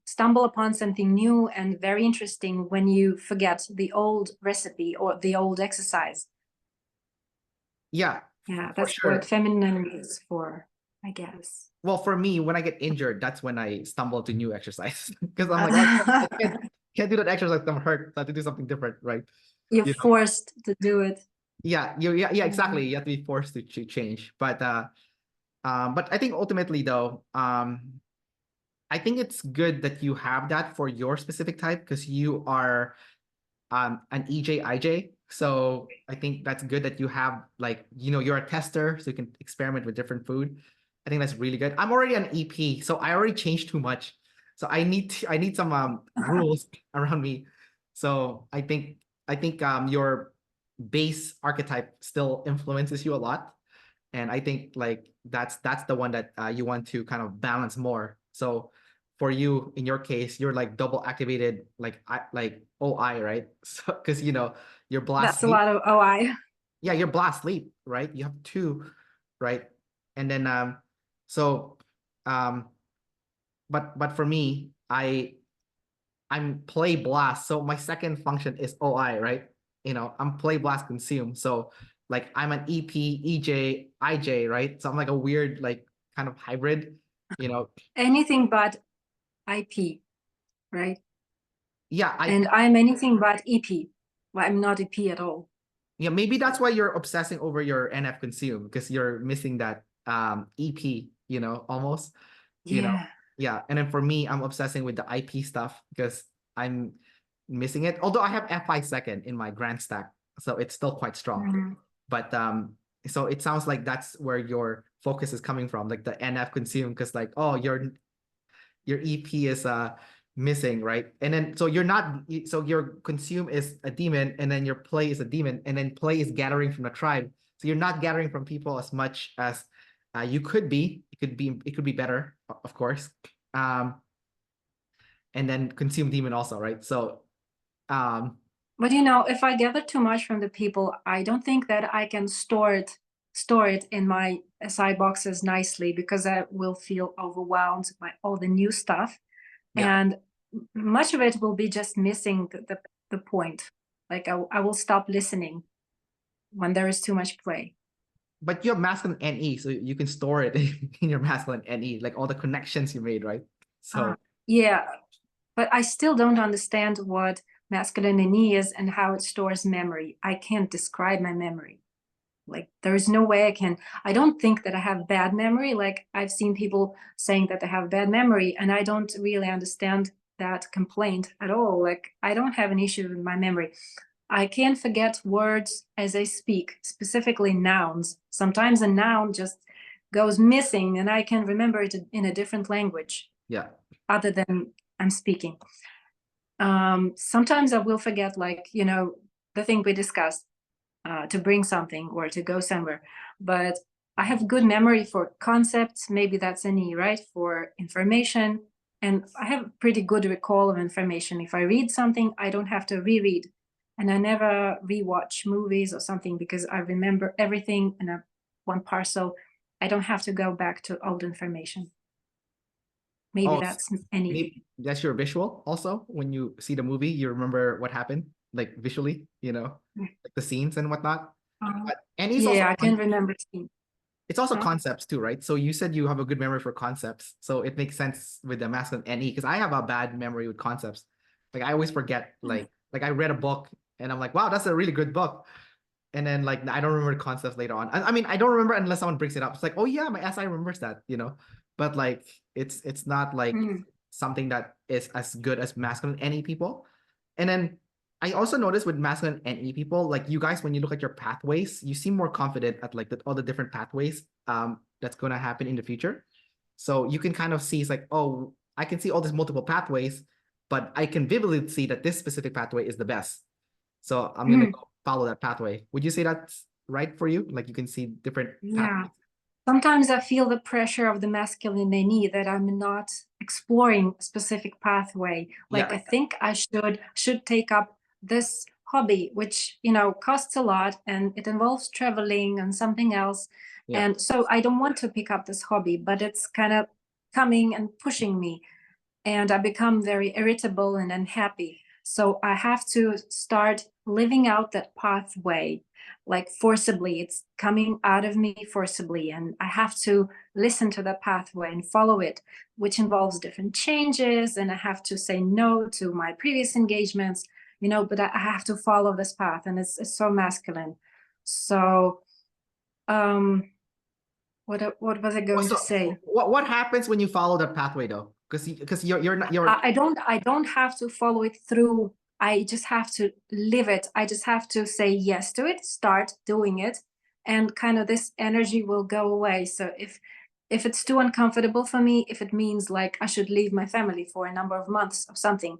stumble upon something new and very interesting when you forget the old recipe or the old exercise. Yeah, Yeah, for that's what sure. feminine is for, I guess. Well, for me, when I get injured, that's when I stumble to new exercise because I'm like, oh, I can't do that exercise. I'm hurt. I have to do something different, right? You're You know? forced to do it. Yeah, exactly. Mhm. You have to be forced to change. But I think ultimately though, I think it's good that you have that for your specific type because you are an EJ/IJ. So I think that's good that you have like, you're a tester, so you can experiment with different food. I think that's really good. I'm already an EP, so I already changed too much. So I need some rules around me. So I think your base archetype still influences you a lot. And I think like that's the one that you want to kind of balance more. So for you, in your case, you're like double activated, like OI, right? So because you know you're blast That's a sleep. lot of OI. Yeah, you're blast sleep, right? You have two, right? And then so um, but for me, I'm play blast. So my second function is OI, right? You know, I'm play blast consume. So like I'm an EP, EJ, IJ, right? So I'm like a weird, like kind of hybrid, you know. Anything but IP, right? Yeah, And I'm anything but EP. Well, I'm not EP at all. yeah, maybe that's why you're obsessing over your NF consume because you're missing that EP, you know, almost, you know. Yeah. Yeah. And then for me, I'm obsessing with the IP stuff because I'm missing it. Although I have FI second in my grand stack, so it's still quite strong. Mhm. But so it sounds like that's where your focus is coming from, like the NF consume, because like, oh, your EP is missing, right? And then so you're not so your consume is a demon, and then your play is a demon, and then play is gathering from the tribe. So you're not gathering from people as much as you could be. It could be better, of course. And then consume demon also, right? So But you know, if I gather too much from the people, I don't think that I can store it in my SI boxes nicely because I will feel overwhelmed by all the new stuff. yeah. And much of it will be just missing the point. Like I will stop listening when there is too much play. But you have masculine NE, so you can store it in your masculine NE, like all the connections you made, right? So Yeah, but I still don't understand what masculinity is and how it stores memory. I can't describe my memory. Like there is no way I don't think that I have bad memory. Like I've seen people saying that they have bad memory, and I don't really understand that complaint at all. Like I don't have an issue with my memory. I can forget words as I speak, specifically nouns. Sometimes a noun just goes missing and I can remember it in a different language yeah. other than I'm speaking. Sometimes I will forget, like, you know, the thing we discussed, to bring something or to go somewhere. But I have good memory for concepts. Maybe that's an E, right? For information. And I have pretty good recall of information. If I read something, I don't have to reread. And I never rewatch movies or something because I remember everything in a one parcel. I don't have to go back to old information. Maybe Oh, that's an E. maybe that's your visual also. When you see the movie, you remember what happened, like visually, you know, like the scenes and whatnot. But and it's also Yeah, I can remember. it's also Huh? concepts too, right? So you said you have a good memory for concepts, so it makes sense with the masculine NE because I have a bad memory with concepts. Like I always forget, like I read a book and I'm like, wow, that's a really good book. And then like I don't remember the concepts later on. I mean, I don't remember unless someone brings it up. It's like, oh yeah, my SI remembers that, you know. But like it's not like Mm. something that is as good as masculine NE people. And then I also noticed with masculine NE people, like you guys, when you look at your pathways, you seem more confident at like all the different pathways that's gonna happen in the future. So you can kind of see it's like, oh, I can see all these multiple pathways, but I can vividly see that this specific pathway is the best. So I'm gonna Mm. go follow that pathway. Would you say that's right for you? Like you can see different Yeah. pathways? Sometimes I feel the pressure of the masculine need that I'm not exploring a specific pathway. Like Yeah, I think I should take up this hobby, which, you know, costs a lot and it involves traveling and something else. yeah. And so I don't want to pick up this hobby, but it's kind of coming and pushing me. And I become very irritable and unhappy. So I have to start living out that pathway, like forcibly. It's coming out of me forcibly, and I have to listen to the pathway and follow it, which involves different changes. And I have to say no to my previous engagements, you know, but I have to follow this path, and it's so masculine. So, what was I going to So say? what happens when you follow that pathway though? Because you're not I don't have to follow it through. I just have to live it. I just have to say yes to it, start doing it, and kind of this energy will go away. So if it's too uncomfortable for me, if it means like I should leave my family for a number of months or something,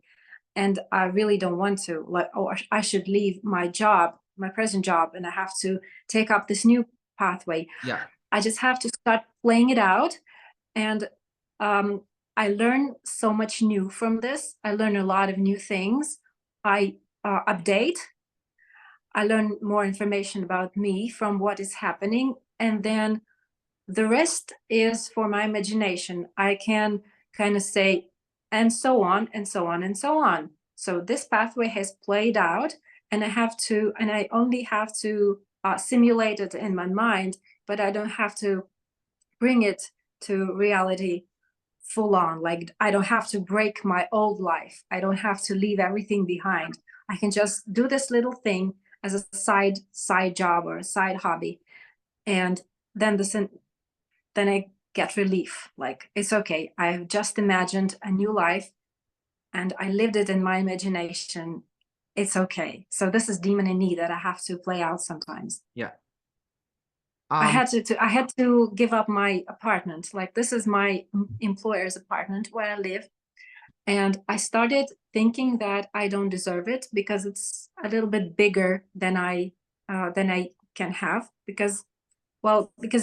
and I really don't want to, like, or I should leave my job, my present job, and I have to take up this new pathway. Yeah. I just have to start playing it out. And I learn so much new from this. I learn a lot of new things. I update. I learn more information about me from what is happening. And then the rest is for my imagination. I can kind of say, and so on, and so on, and so on. So this pathway has played out, and I only have to simulate it in my mind, but I don't have to bring it to reality full on. Like, I don't have to break my old life. I don't have to leave everything behind. I can just do this little thing as a side job or a side hobby, and then then I get relief. Like, it's okay. I've just imagined a new life and I lived it in my imagination. It's okay. So this is demon in me that I have to play out sometimes. Yeah. I had to give up my apartment. Like, this is my employer's apartment where I live. And I started thinking that I don't deserve it because it's a little bit bigger than I can have, because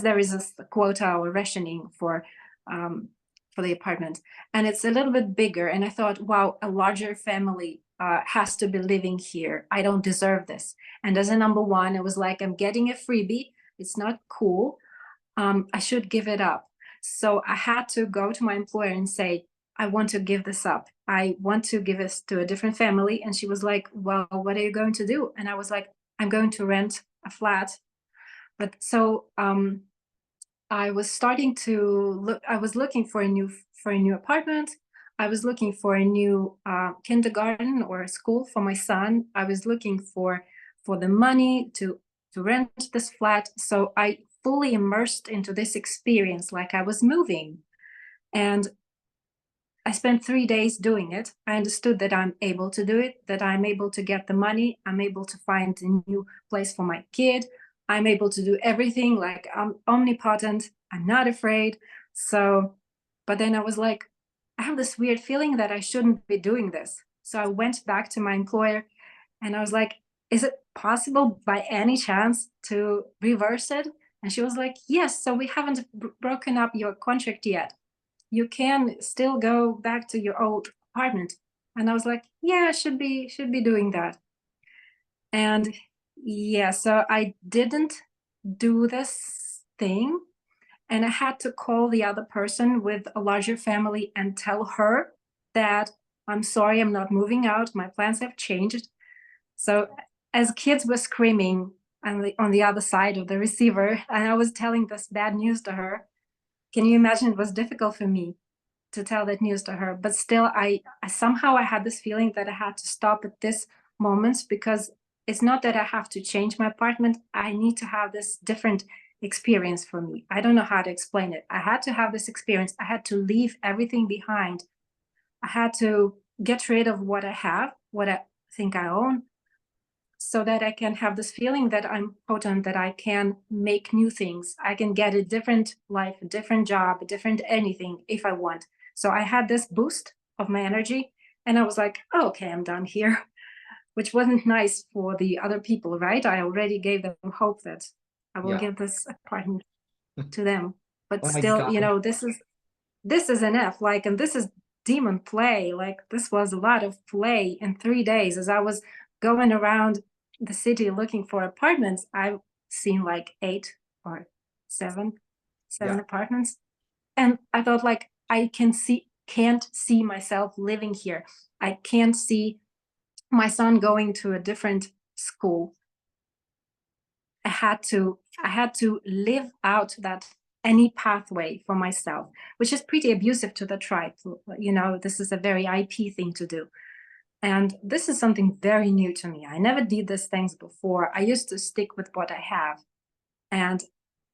there is a quota or rationing for the apartment, and it's a little bit bigger. And I thought, wow, a larger family has to be living here. I don't deserve this. And as a number one, it was like, I'm getting a freebie. It's not cool. I should give it up. So I had to go to my employer and say, I want to give this up. I want to give this to a different family. And she was like, well, what are you going to do? And I was like, I'm going to rent a flat. But so I was starting to look. I was looking for a new apartment. I was looking for a new kindergarten or a school for my son. I was looking for the money to rent this flat. So I fully immersed into this experience like I was moving. And I spent 3 days doing it. I understood that I'm able to do it, that I'm able to get the money. I'm able to find a new place for my kid. I'm able to do everything. Like, I'm omnipotent. I'm not afraid. So, but then I was like, I have this weird feeling that I shouldn't be doing this. So I went back to my employer and I was like, is it possible by any chance to reverse it? And she was like, yes. So we haven't broken up your contract yet. You can still go back to your old apartment. And I was like, yeah, I should be doing that. And yeah, so I didn't do this thing, and I had to call the other person with a larger family and tell her that I'm sorry, I'm not moving out, my plans have changed. So as kids were screaming on the other side of the receiver, and I was telling this bad news to her, can you imagine? It was difficult for me to tell that news to her, but still I somehow I had this feeling that I had to stop at this moment, because it's not that I have to change my apartment. I need to have this different experience for me. I don't know how to explain it. I had to have this experience. I had to leave everything behind. I had to get rid of what I have, what I think I own, so that I can have this feeling that I'm potent, that I can make new things. I can get a different life, a different job, a different anything if I want. So I had this boost of my energy, and I was like, oh, okay, I'm done here, which wasn't nice for the other people, right? I already gave them hope that I will Yeah. give this apartment to them. But Oh my still, God. this is enough. Like, and this is demon play. Like, this was a lot of play in 3 days. As I was going around the city looking for apartments, I've seen like 8 or 7 Yeah. apartments. And I thought, like, can't see myself living here. I can't see my son going to a different school. I had to live out that any pathway for myself, which is pretty abusive to the tribe. This is a very IP thing to do. And this is something very new to me. I never did these things before. I used to stick with what I have. And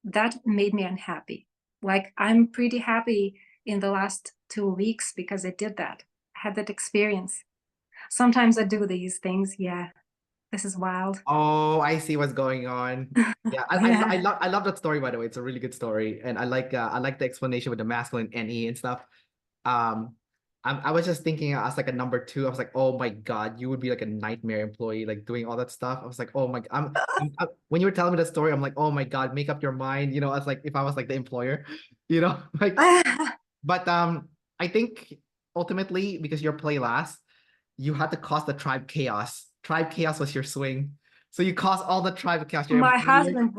that made me unhappy. Like, I'm pretty happy in the last 2 weeks because I did that. I had that experience. Sometimes I do these things, yeah. This is wild. Oh, I see what's going on. Yeah, Yeah. I love that story, by the way. It's a really good story, and I like the explanation with the masculine NE and stuff. Um, I was just thinking as like a number two. I was like, oh my God, you would be like a nightmare employee, like doing all that stuff. I was like, oh my, when you were telling me the story, I'm like, oh my God, make up your mind. You know, as like if I was like the employer, you know, like. But I think ultimately because you're play last, you had to cause the tribe chaos. Tribe chaos was your swing. So you caused all the tribe chaos. Your My employer. husband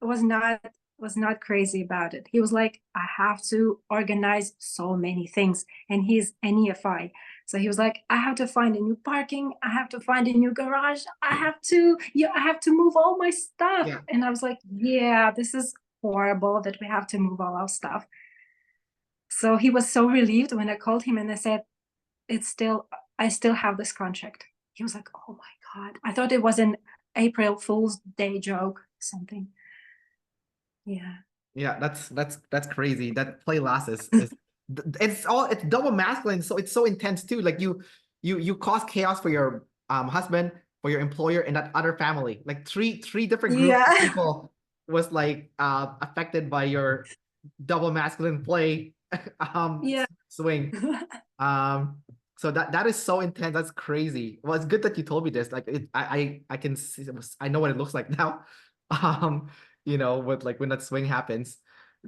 was not was not crazy about it. He was like, I have to organize so many things, and he's an EFI. So he was like, I have to find a new parking, I have to find a new garage, I have to move all my stuff. Yeah. And I was like, yeah, this is horrible that we have to move all our stuff. So he was so relieved when I called him and I said, I still have this contract. He was like, oh my God. I thought it was an April Fool's Day joke, something. Yeah. Yeah, that's crazy. That play last is it's double masculine, so it's so intense too. Like you cause chaos for your husband, for your employer, and that other family. Like three different groups of Yeah. people was like affected by your double masculine play Yeah. swing. Um, so that is so intense. That's crazy. Well, it's good that you told me this. Like I can see, I know what it looks like now. Um, you know, with like when that swing happens.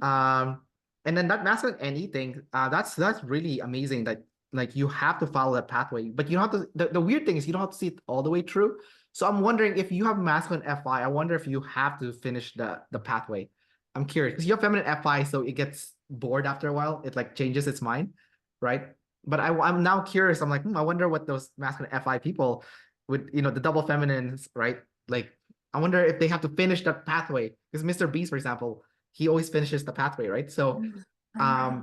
Um, and then that masculine NE thing, that's really amazing that like you have to follow that pathway, but you don't have to. The weird thing is you don't have to see it all the way through. So I'm wondering if you have masculine FI, I wonder if you have to finish the pathway. I'm curious because you have feminine FI, so it gets bored after a while. It like changes its mind, right? But I'm now curious. I'm like, I wonder what those masculine FI people would, you know, the double feminines, right? Like, I wonder if they have to finish that pathway. Because Mr. Beast, for example, he always finishes the pathway, right? So, Yeah.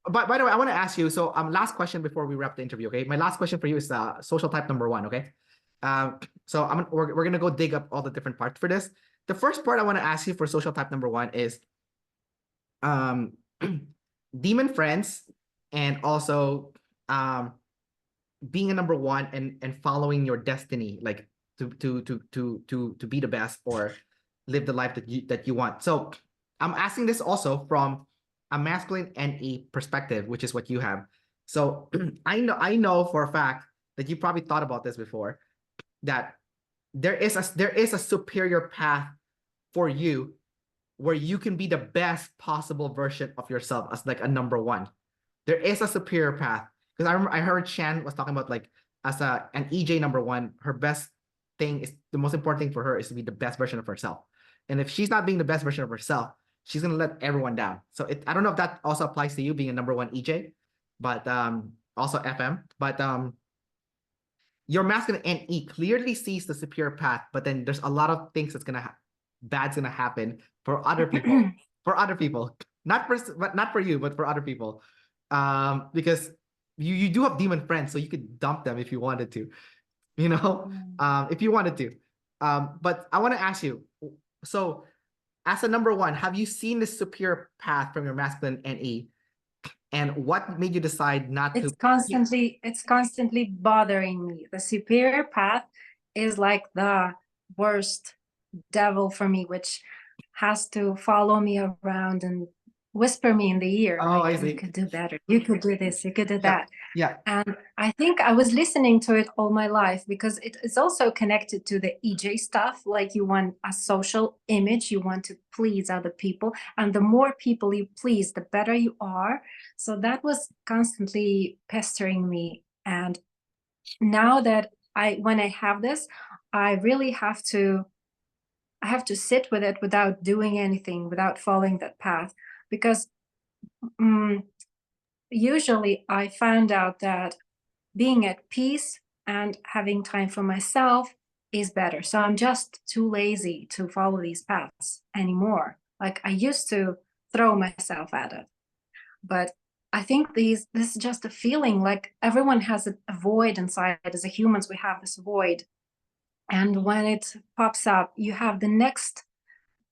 but by the way, I want to ask you. So, last question before we wrap the interview. Okay, my last question for you is social type number one. Okay, so we're gonna go dig up all the different parts for this. The first part I want to ask you for social type number one is um demon friends and also um being a number one and following your destiny, like to be the best or live the life that you want. So I'm asking this also from a masculine NE perspective, which is what you have. So I know for a fact that you probably thought about this before, that there is a superior path for you where you can be the best possible version of yourself as like a number one. There is a superior path. Because I remember I heard Shan was talking about like as an EJ number one, her best thing is the most important thing for her is to be the best version of herself. And if she's not being the best version of herself, she's gonna let everyone down. So I don't know if that also applies to you being a number one EJ, but also FM. But your masculine NE clearly sees the superior path, but then there's a lot of things bad's gonna happen for other people, not for you, but for other people, because you do have demon friends, so you could dump them if you wanted to, you know, if you wanted to. But I want to ask you, so as a number one, have you seen the superior path from your masculine NE, and what made you decide not to? It's constantly bothering me. The superior path is like the worst devil for me, which has to follow me around and whisper me in the ear, Oh, like, I you see. could do better, you could do this, you could do Yeah, that. yeah. And I think I was listening to it all my life because it is also connected to the EJ stuff. Like you want a social image, you want to please other people. And the more people you please, the better you are. So that was constantly pestering me. And now that when I have this, I really I have to sit with it without doing anything, without following that path. Because usually I found out that being at peace and having time for myself is better. So I'm just too lazy to follow these paths anymore. Like I used to throw myself at it. But I think this is just a feeling, like everyone has a void inside. As a humans, we have this void. And when it pops up, you have the next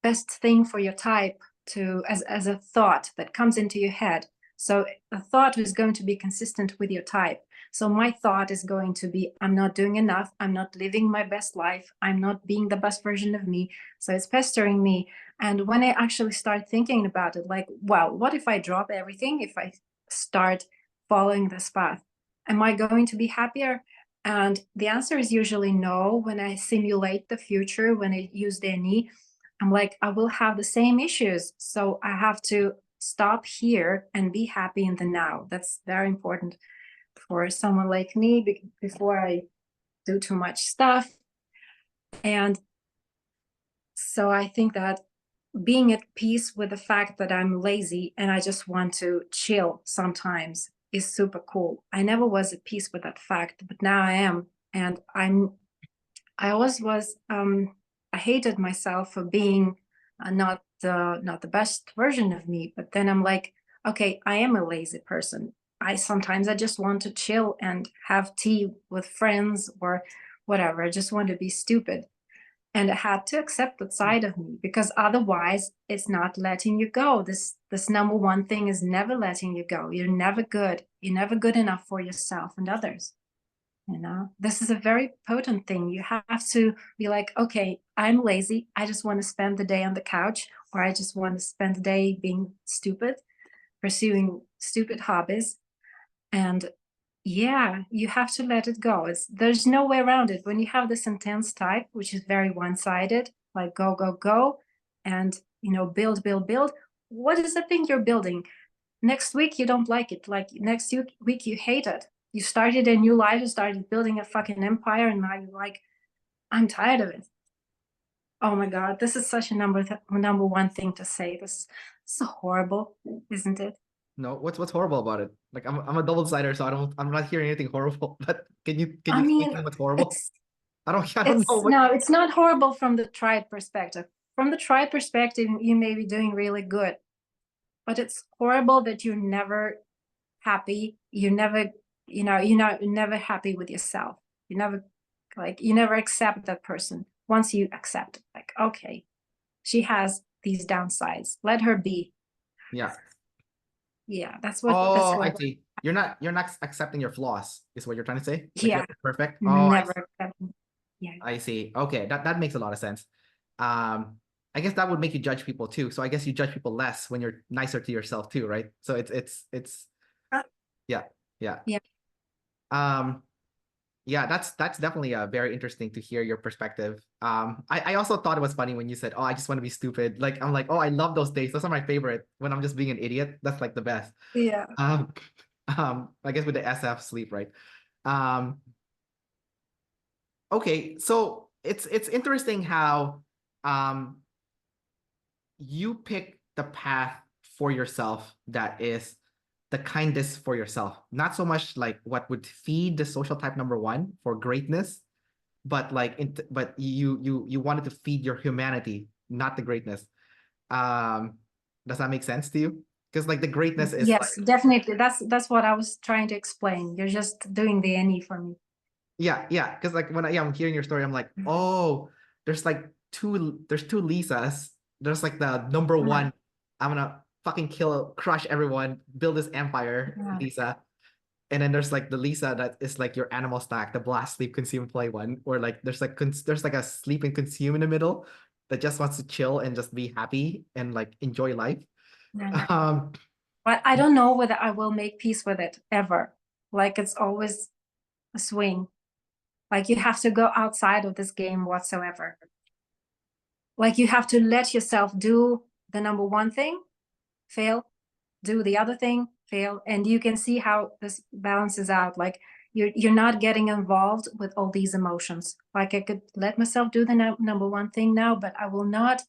best thing for your type to as a thought that comes into your head. So a thought is going to be consistent with your type. So my thought is going to be, I'm not doing enough. I'm not living my best life. I'm not being the best version of me. So it's pestering me. And when I actually start thinking about it, like, well, what if I drop everything? If I start following this path, am I going to be happier? And the answer is usually no. When I simulate the future, when I use the NE, I'm like, I will have the same issues. So I have to stop here and be happy in the now. That's very important for someone like me before I do too much stuff. And so I think that being at peace with the fact that I'm lazy and I just want to chill sometimes is super cool. I never was at peace with that fact, but now I am. And I always was, I hated myself for being not the best version of me. But then I'm like, okay, I am a lazy person. Sometimes I just want to chill and have tea with friends or whatever. I just want to be stupid. And I had to accept that side of me, because otherwise it's not letting you go. This number one thing is never letting you go. You're never good. You're never good enough for yourself and others. You know, this is a very potent thing. You have to be like, okay, I'm lazy. I just want to spend the day on the couch, or I just want to spend the day being stupid, pursuing stupid hobbies. And yeah, you have to let it go. There's no way around it. When you have this intense type, which is very one-sided, like go, go, go, and build, build, build. What is the thing you're building? Next week you don't like it. Like next week you hate it. You started a new life, you started building a fucking empire, and now you're like, I'm tired of it. Oh my God, this is such a number one thing to say. This is so horrible, isn't it? No, what's horrible about it? Like I'm a double-sider, so I'm not hearing anything horrible. But can I you explain mean, to me what's horrible? it's I don't know what. no, it's not horrible from the tribe perspective. From the tribe perspective, you may be doing really good, but it's horrible that you're never happy. You're never, you're never happy with yourself. You never accept that person. Once you accept, like, okay, she has these downsides. Let her be. Yeah. Yeah, that's Oh, I horrible. see. You're not accepting your flaws, is what you're trying to say? Like you're Yeah, perfect. Oh, never accept. Yeah. I see. Okay, that makes a lot of sense. Um, I guess that would make you judge people too. So I guess you judge people less when you're nicer to yourself too, right? So it's Uh, yeah, yeah. yeah. Um, yeah, that's definitely very interesting to hear your perspective. I also thought it was funny when you said, "Oh, I just want to be stupid." Like I'm like, "Oh, I love those days. Those are my favorite. When I'm just being an idiot, that's like the best." Yeah. Um, I guess with the SF sleep, right? Um, okay, so it's interesting how um you pick the path for yourself that is the kindest for yourself. Not so much like what would feed the social type number one for greatness, but but you wanted to feed your humanity, not the greatness. Um, does that make sense to you? Because like the greatness is like Yes, definitely. That's what I was trying to explain. You're just doing the NE for me. yeah. Because like I'm hearing your story, I'm like, oh, there's like there's two Lisas. There's like the number Yeah. one, I'm gonna fucking crush everyone, build this empire, Yeah. Lisa. And then there's like the Lisa that is like your animal stack, the blast, sleep, consume, play one, or like there's like a sleep and consume in the middle that just wants to chill and just be happy and like enjoy life. Yeah. Um, But I don't know whether I will make peace with it ever. Like it's always a swing. Like you have to go outside of this game whatsoever. Like you have to let yourself do the number one thing, fail, do the other thing, fail, and you can see how this balances out. Like you're not getting involved with all these emotions. Like I could let myself do the number one thing now, but I will not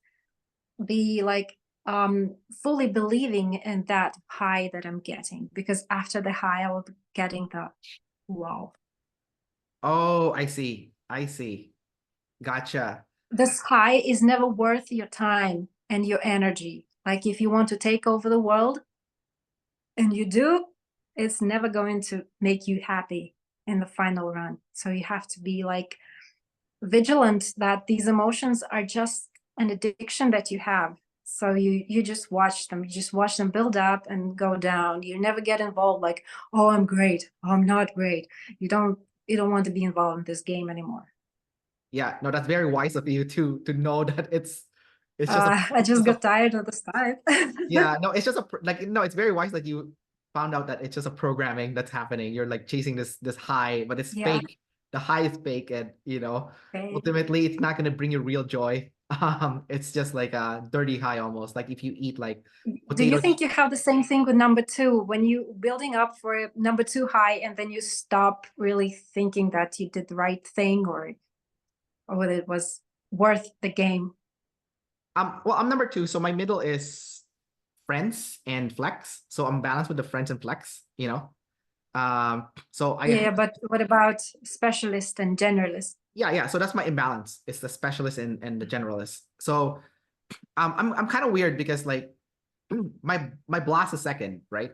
be like fully believing in that high that I'm getting, because after the high I will be getting the wow. oh, I see. I see. Gotcha. This high is never worth your time and your energy. Like if you want to take over the world and you do, it's never going to make you happy in the final run. So you have to be like vigilant that these emotions are just an addiction that you have. So you just watch them. You just watch them build up and go down. You never get involved like, oh, I'm great. Oh, I'm not great. You don't want to be involved in this game anymore. Yeah, no, that's very wise of you to know that it's just I just just a got tired of this type. yeah, no, it's just like no, it's very wise that you found out that it's just a programming that's happening. You're like chasing this high, but it's Yeah. fake. The high is fake, and Okay. ultimately it's not gonna bring you real joy. It's just like a dirty high almost. Like if you eat like Do you potato think you have the same thing with number two when you building up for a number two high and then you stop really thinking that you did the right thing or whether it was worth the game? well, I'm number two, so my middle is friends and flex. So I'm balanced with the friends and flex. So I Yeah, but what about specialist and generalist? yeah. So that's my imbalance. It's the specialist and the generalist. So I'm kind of weird because like my blast is second, right?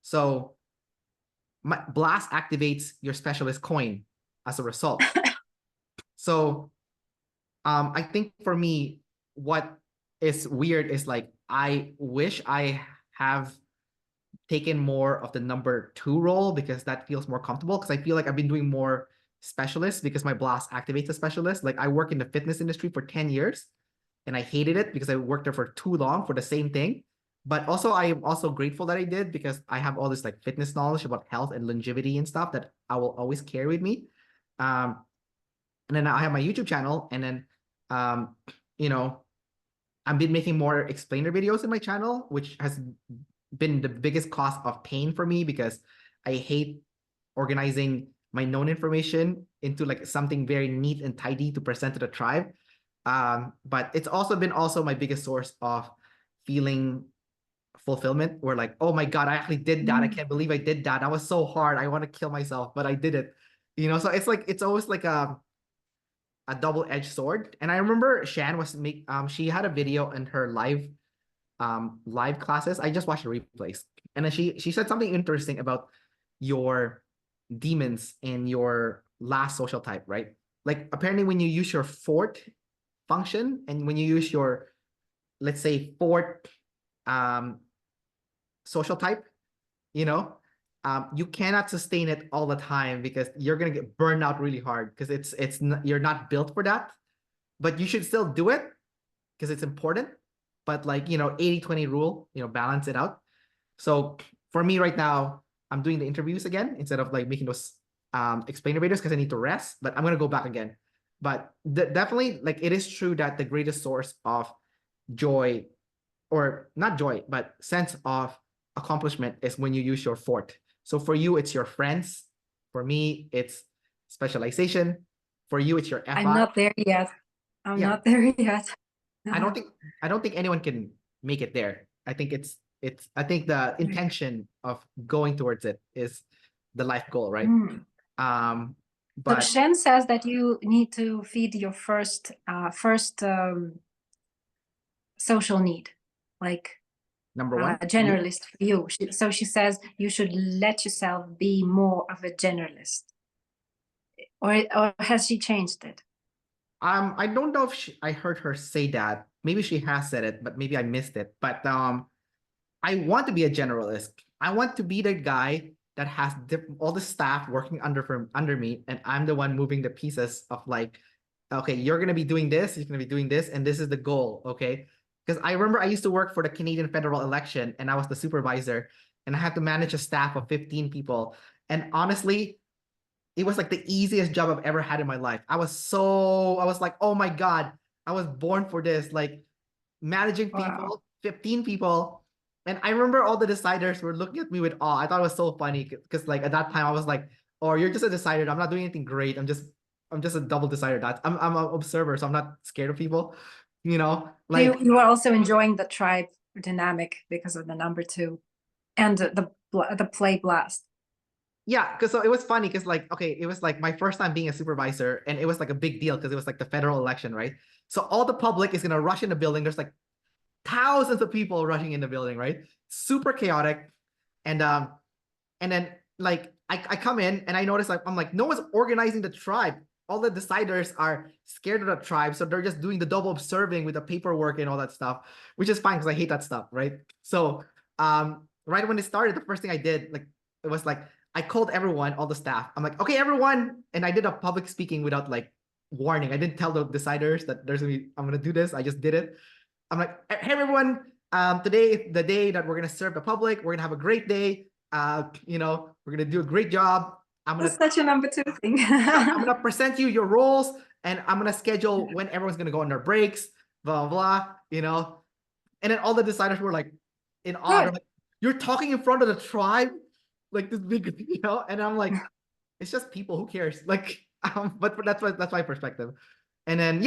So my blast activates your specialist coin as a result. So I think for me, what is weird is like I wish I have taken more of the number two role because that feels more comfortable because I feel like I've been doing more specialists because my blast activates a specialist. Like I work in the fitness industry for 10 years and I hated it because I worked there for too long for the same thing. But also I am also grateful that I did because I have all this like fitness knowledge about health and longevity and stuff that I will always carry with me. Um, and then I have my YouTube channel and then um, you know, I've been making more explainer videos in my channel, which has been the biggest cause of pain for me because I hate organizing my known information into like something very neat and tidy to present to the tribe. But it's also been also my biggest source of feeling fulfillment where like, oh my God, I actually did that. I Mm. can't believe I did that. That was so hard. I want to kill myself, but I did it. So it's like it's always like a double-edged sword. And I remember Shan was she had a video in her live classes. I just watched the replays. And then she said something interesting about your demons in your last social type, right? Like apparently when you use your fort function and when you use your, let's say, fort um social type, you know, you cannot sustain it all the time because you're gonna get burned out really hard because you're not built for that. But you should still do it because it's important. But like, 80-20 rule, balance it out. So for me right now, I'm doing the interviews again instead of like making those explainer videos because I need to rest, but I'm gonna go back again. But definitely like it is true that the greatest source of joy, or not joy, but sense of accomplishment is when you use your fort. So for you, it's your friends. For me, it's specialization. For you, it's your I'm FI. not there yet. I'm Yeah, not there yet. I don't think I don't think anyone can make it there. I think I think the intention of going towards it is the life goal, right? Mm. Um, So but Shen says that you need to feed your first social need, like number one, you generalist for you. So she says you should let yourself be more of a generalist, or has she changed it? I don't know if I heard her say that. Maybe she has said it, but maybe I missed it. But I want to be a generalist. I want to be the guy that has all the staff working under me, and I'm the one moving the pieces of like, okay, you're gonna be doing this, you're gonna be doing this, and this is the goal, okay? Because I remember I used to work for the Canadian federal election, and I was the supervisor, and I had to manage a staff of 15 people. And honestly, it was like the easiest job I've ever had in my life. I was like, oh my God, I was born for this. Like managing Wow. people, 15 people. And I remember all the deciders were looking at me with awe. I thought it was so funny because like at that time I was like, oh, you're just a decider. I'm not doing anything great. I'm just a double decider. I'm an observer, so I'm not scared of people. So Like you were also enjoying the tribe dynamic because of the number two and the play blast. yeah, because so it was funny because like okay, it was like my first time being a supervisor, and it was like a big deal because it was like the federal election, right? So all the public is gonna rush in the building. There's like thousands of people rushing in the building, right? Super chaotic. And then like I come in and I notice like I'm like, no one's organizing the tribe. all the deciders are scared of the tribe, so they're just doing the double observing with the paperwork and all that stuff, which is fine because I hate that stuff, right? So right when it started, the first thing I did, like, it was like I called everyone, all the staff. I'm like, okay, everyone, and I did a public speaking without like warning. I didn't tell the deciders that I'm gonna do this. I just did it. I'm like, hey everyone, today is the day that we're gonna serve the public. We're gonna have a great day. We're gonna do a great job. That's such a number 2 thing. I'm gonna present you your roles, and I'm gonna schedule when everyone's gonna go on their breaks, blah blah, And then all the deciders were like in awe. They're like, you're talking in front of the tribe, like this big, And I'm like, it's just people. Who cares? Like, but that's my perspective. And then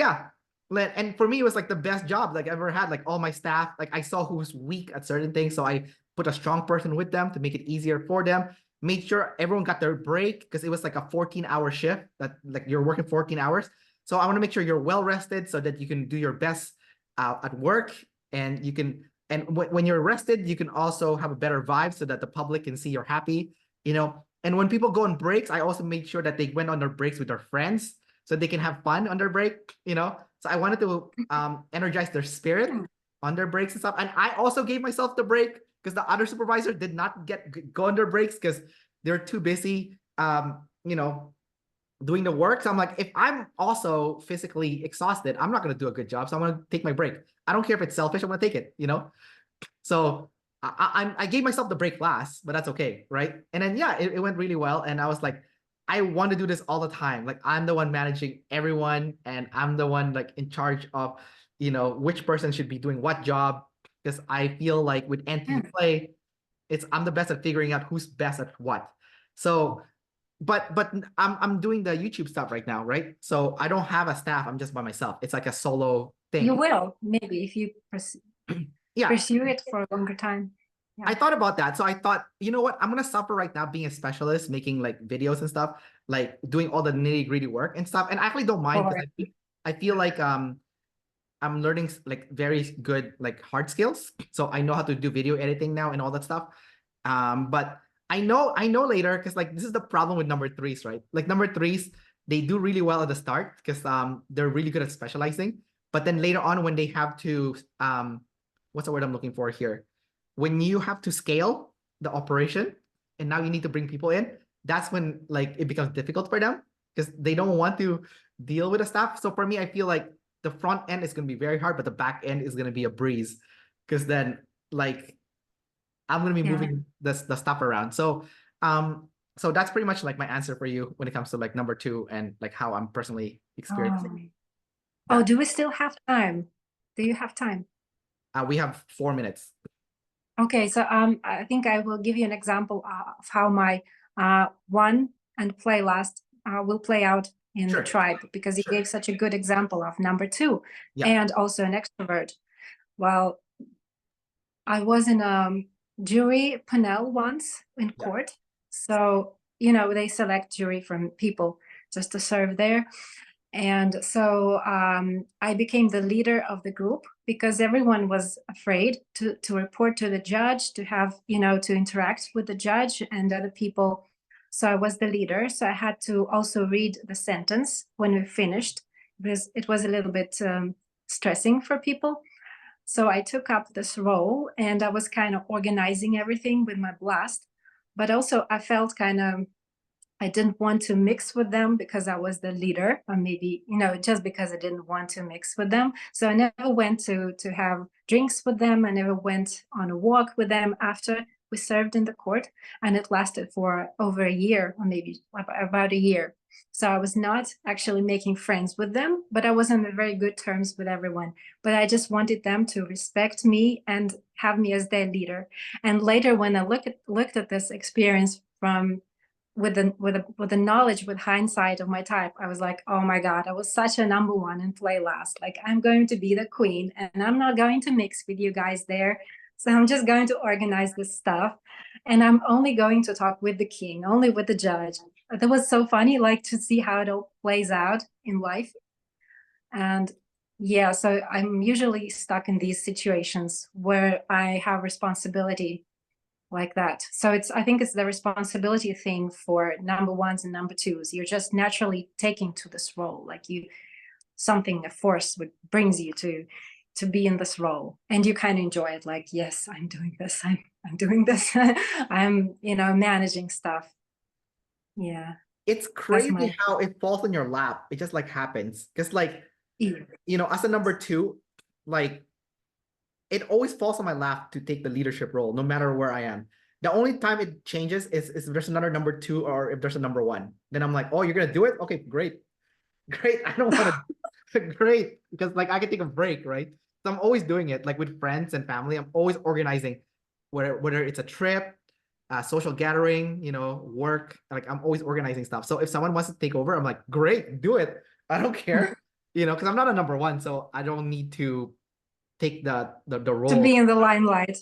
and for me, it was like the best job like I ever had. Like all my staff, like I saw who's weak at certain things, so I put a strong person with them to make it easier for them. Made sure everyone got their break because it was like a 14-hour shift that like you're working 14 hours. So I want to make sure you're well rested so that you can do your best at work, and you can. And when you're rested, you can also have a better vibe so that the public can see you're happy, And when people go on breaks, I also made sure that they went on their breaks with their friends so they can have fun on their break, So I wanted to energize their spirit on their breaks and stuff. And I also gave myself the break because the other supervisor did not go on their breaks because they're too busy, doing the work. So I'm like, if I'm also physically exhausted, I'm not going to do a good job. So I'm going to take my break. I don't care if it's selfish. I'm going to take it, So I gave myself the break last, but that's okay, right? And then it went really well, and I was like, I want to do this all the time. Like I'm the one managing everyone, and I'm the one like in charge of, which person should be doing what job. Because I feel like with NT play, I'm the best at figuring out who's best at what. So, but I'm doing the YouTube stuff right now, right? So I don't have a staff. I'm just by myself. It's like a solo thing. You will maybe if you pursue it for a longer time. Yeah. I thought about that. So I thought, you know what? I'm going to suffer right now being a specialist, making like videos and stuff, like doing all the nitty gritty work and stuff. And I actually don't mind because I feel like I'm learning like very good like hard skills. So I know how to do video editing now and all that stuff. But I know later because like this is the problem with number threes, right? Like number threes, they do really well at the start because they're really good at specializing. But then later on when they have to what's the word I'm looking for here? When you have to scale the operation and now you need to bring people in, that's when like it becomes difficult for them because they don't want to deal with the stuff. So for me, I feel like the front end is going to be very hard, but the back end is going to be a breeze because then like I'm going to be moving the stuff around. So so that's pretty much like my answer for you when it comes to like number 2 and like how I'm personally experiencing. Oh, do we still have time? Do you have time? We have 4 minutes. Okay, so I think I will give you an example of how my one and play last will play out in the tribe, because you gave such a good example of number 2 and also an extrovert. Well, I was in a jury panel once in court. So, they select jury from people just to serve there. And so I became the leader of the group because everyone was afraid to report to the judge, to have, to interact with the judge and other people. So I was the leader. So I had to also read the sentence when we finished because it was a little bit stressing for people. So I took up this role and I was kind of organizing everything with my blast. But also I felt I didn't want to mix with them because I was the leader, or maybe, just because I didn't want to mix with them. So I never went to have drinks with them. I never went on a walk with them after we served in the court. And it lasted for over a year, or maybe about a year. So I was not actually making friends with them, but I was on very good terms with everyone. But I just wanted them to respect me and have me as their leader. And later, when I looked at this experience with the knowledge, with hindsight of my type, I was like, oh my God, I was such a number 1 and play last. Like I'm going to be the queen and I'm not going to mix with you guys there. So I'm just going to organize this stuff. And I'm only going to talk with the king, only with the judge. That was so funny, like to see how it all plays out in life. And so I'm usually stuck in these situations where I have responsibility like that. So I think it's the responsibility thing for number ones and number twos. You're just naturally taking to this role, like a force would brings you to be in this role, and you kind of enjoy it. Like, yes, I'm doing this. I'm doing this. I'm managing stuff. Yeah, It's that's crazy my. how it falls in your lap. It just like happens. Because like, as a number two, like it always falls on my lap to take the leadership role, no matter where I am. The only time it changes is if there's another number two or if there's a number one. Then I'm like, oh, you're gonna do it? Okay, great. Great. I don't want to great. Because like I can take a break, right? So I'm always doing it, like with friends and family. I'm always organizing whether it's a trip, a social gathering, work. Like I'm always organizing stuff. So if someone wants to take over, I'm like, great, do it. I don't care. Because I'm not a number one, so I don't need to take the To role. be in the limelight.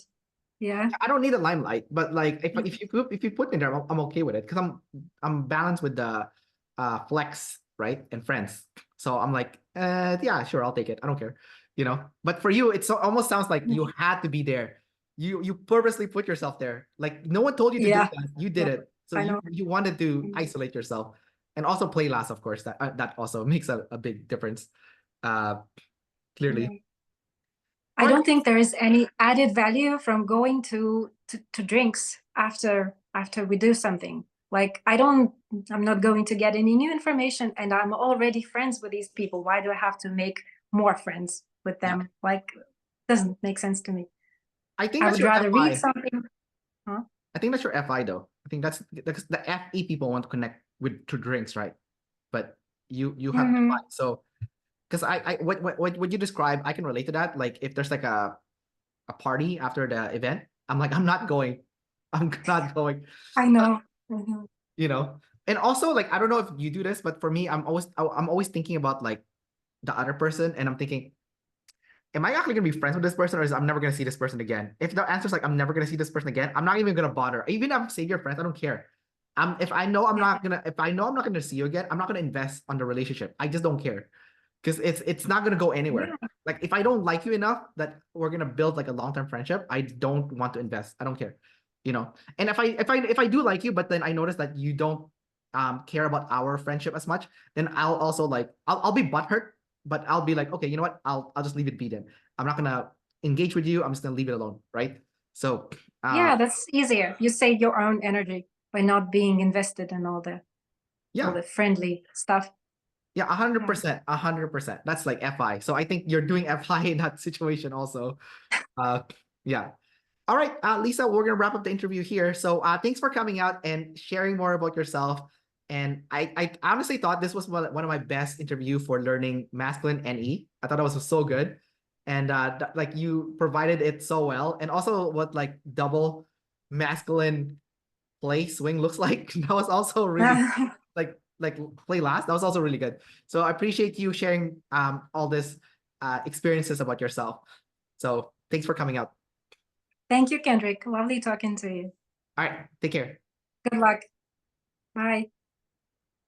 Yeah. I don't need a limelight, but like if you put me there, I'm okay with it because I'm balanced with the flex, right, and friends. So I'm like, yeah, sure, I'll take it. I don't care, But for you, almost sounds like you had to be there. You purposely put yourself there. Like no one told you to do Yeah. that. You did it. So I know. you wanted to isolate yourself and also play last, of course. That also makes a big difference. Clearly. Yeah. I don't think there is any added value from going to drinks after we do something. Like I'm not going to get any new information, and I'm already friends with these people. Why do I have to make more friends with them? Like, doesn't make sense to me. I think I that's would your rather FI. read something. Huh? I think that's your FI though. I think that's because the FE people want to connect to drinks, right? But you have FI. So because what you describe, I can relate to that. Like if there's like a party after the event, I'm like, I'm not going. I'm not going. I know. And also like I don't know if you do this, but for me, I'm always thinking about like the other person, and I'm thinking, am I actually gonna be friends with this person, or I'm never gonna see this person again? If the answer's like I'm never gonna see this person again, I'm not even gonna bother. Even if I'm savior friends, I don't care. If I know I'm not gonna see you again, I'm not gonna invest on the relationship. I just don't care. Because it's not gonna go anywhere. Yeah. Like if I don't like you enough that we're gonna build like a long-term friendship, I don't want to invest. I don't care. And if I do like you, but then I notice that you don't care about our friendship as much, then I'll also like I'll be butthurt, but I'll be like, okay, you know what? I'll just leave it be then. I'm not gonna engage with you. I'm just gonna leave it alone, right? So Yeah, that's easier. You save your own energy by not being invested in all the friendly stuff. Yeah, 100%, 100%. That's like FI. So I think you're doing FI in that situation also. Yeah. All right, Lisa, we're gonna wrap up the interview here. So thanks for coming out and sharing more about yourself. And I honestly thought this was one of my best interview for learning masculine NE. I thought it was so good. And like you provided it so well. And also what like double masculine play swing looks like. That was also really like play last. That was also really good. So I appreciate you sharing all this experiences about yourself. So thanks for coming out. Thank you, Kendrick. Lovely talking to you. All right, take care. Good luck. Bye.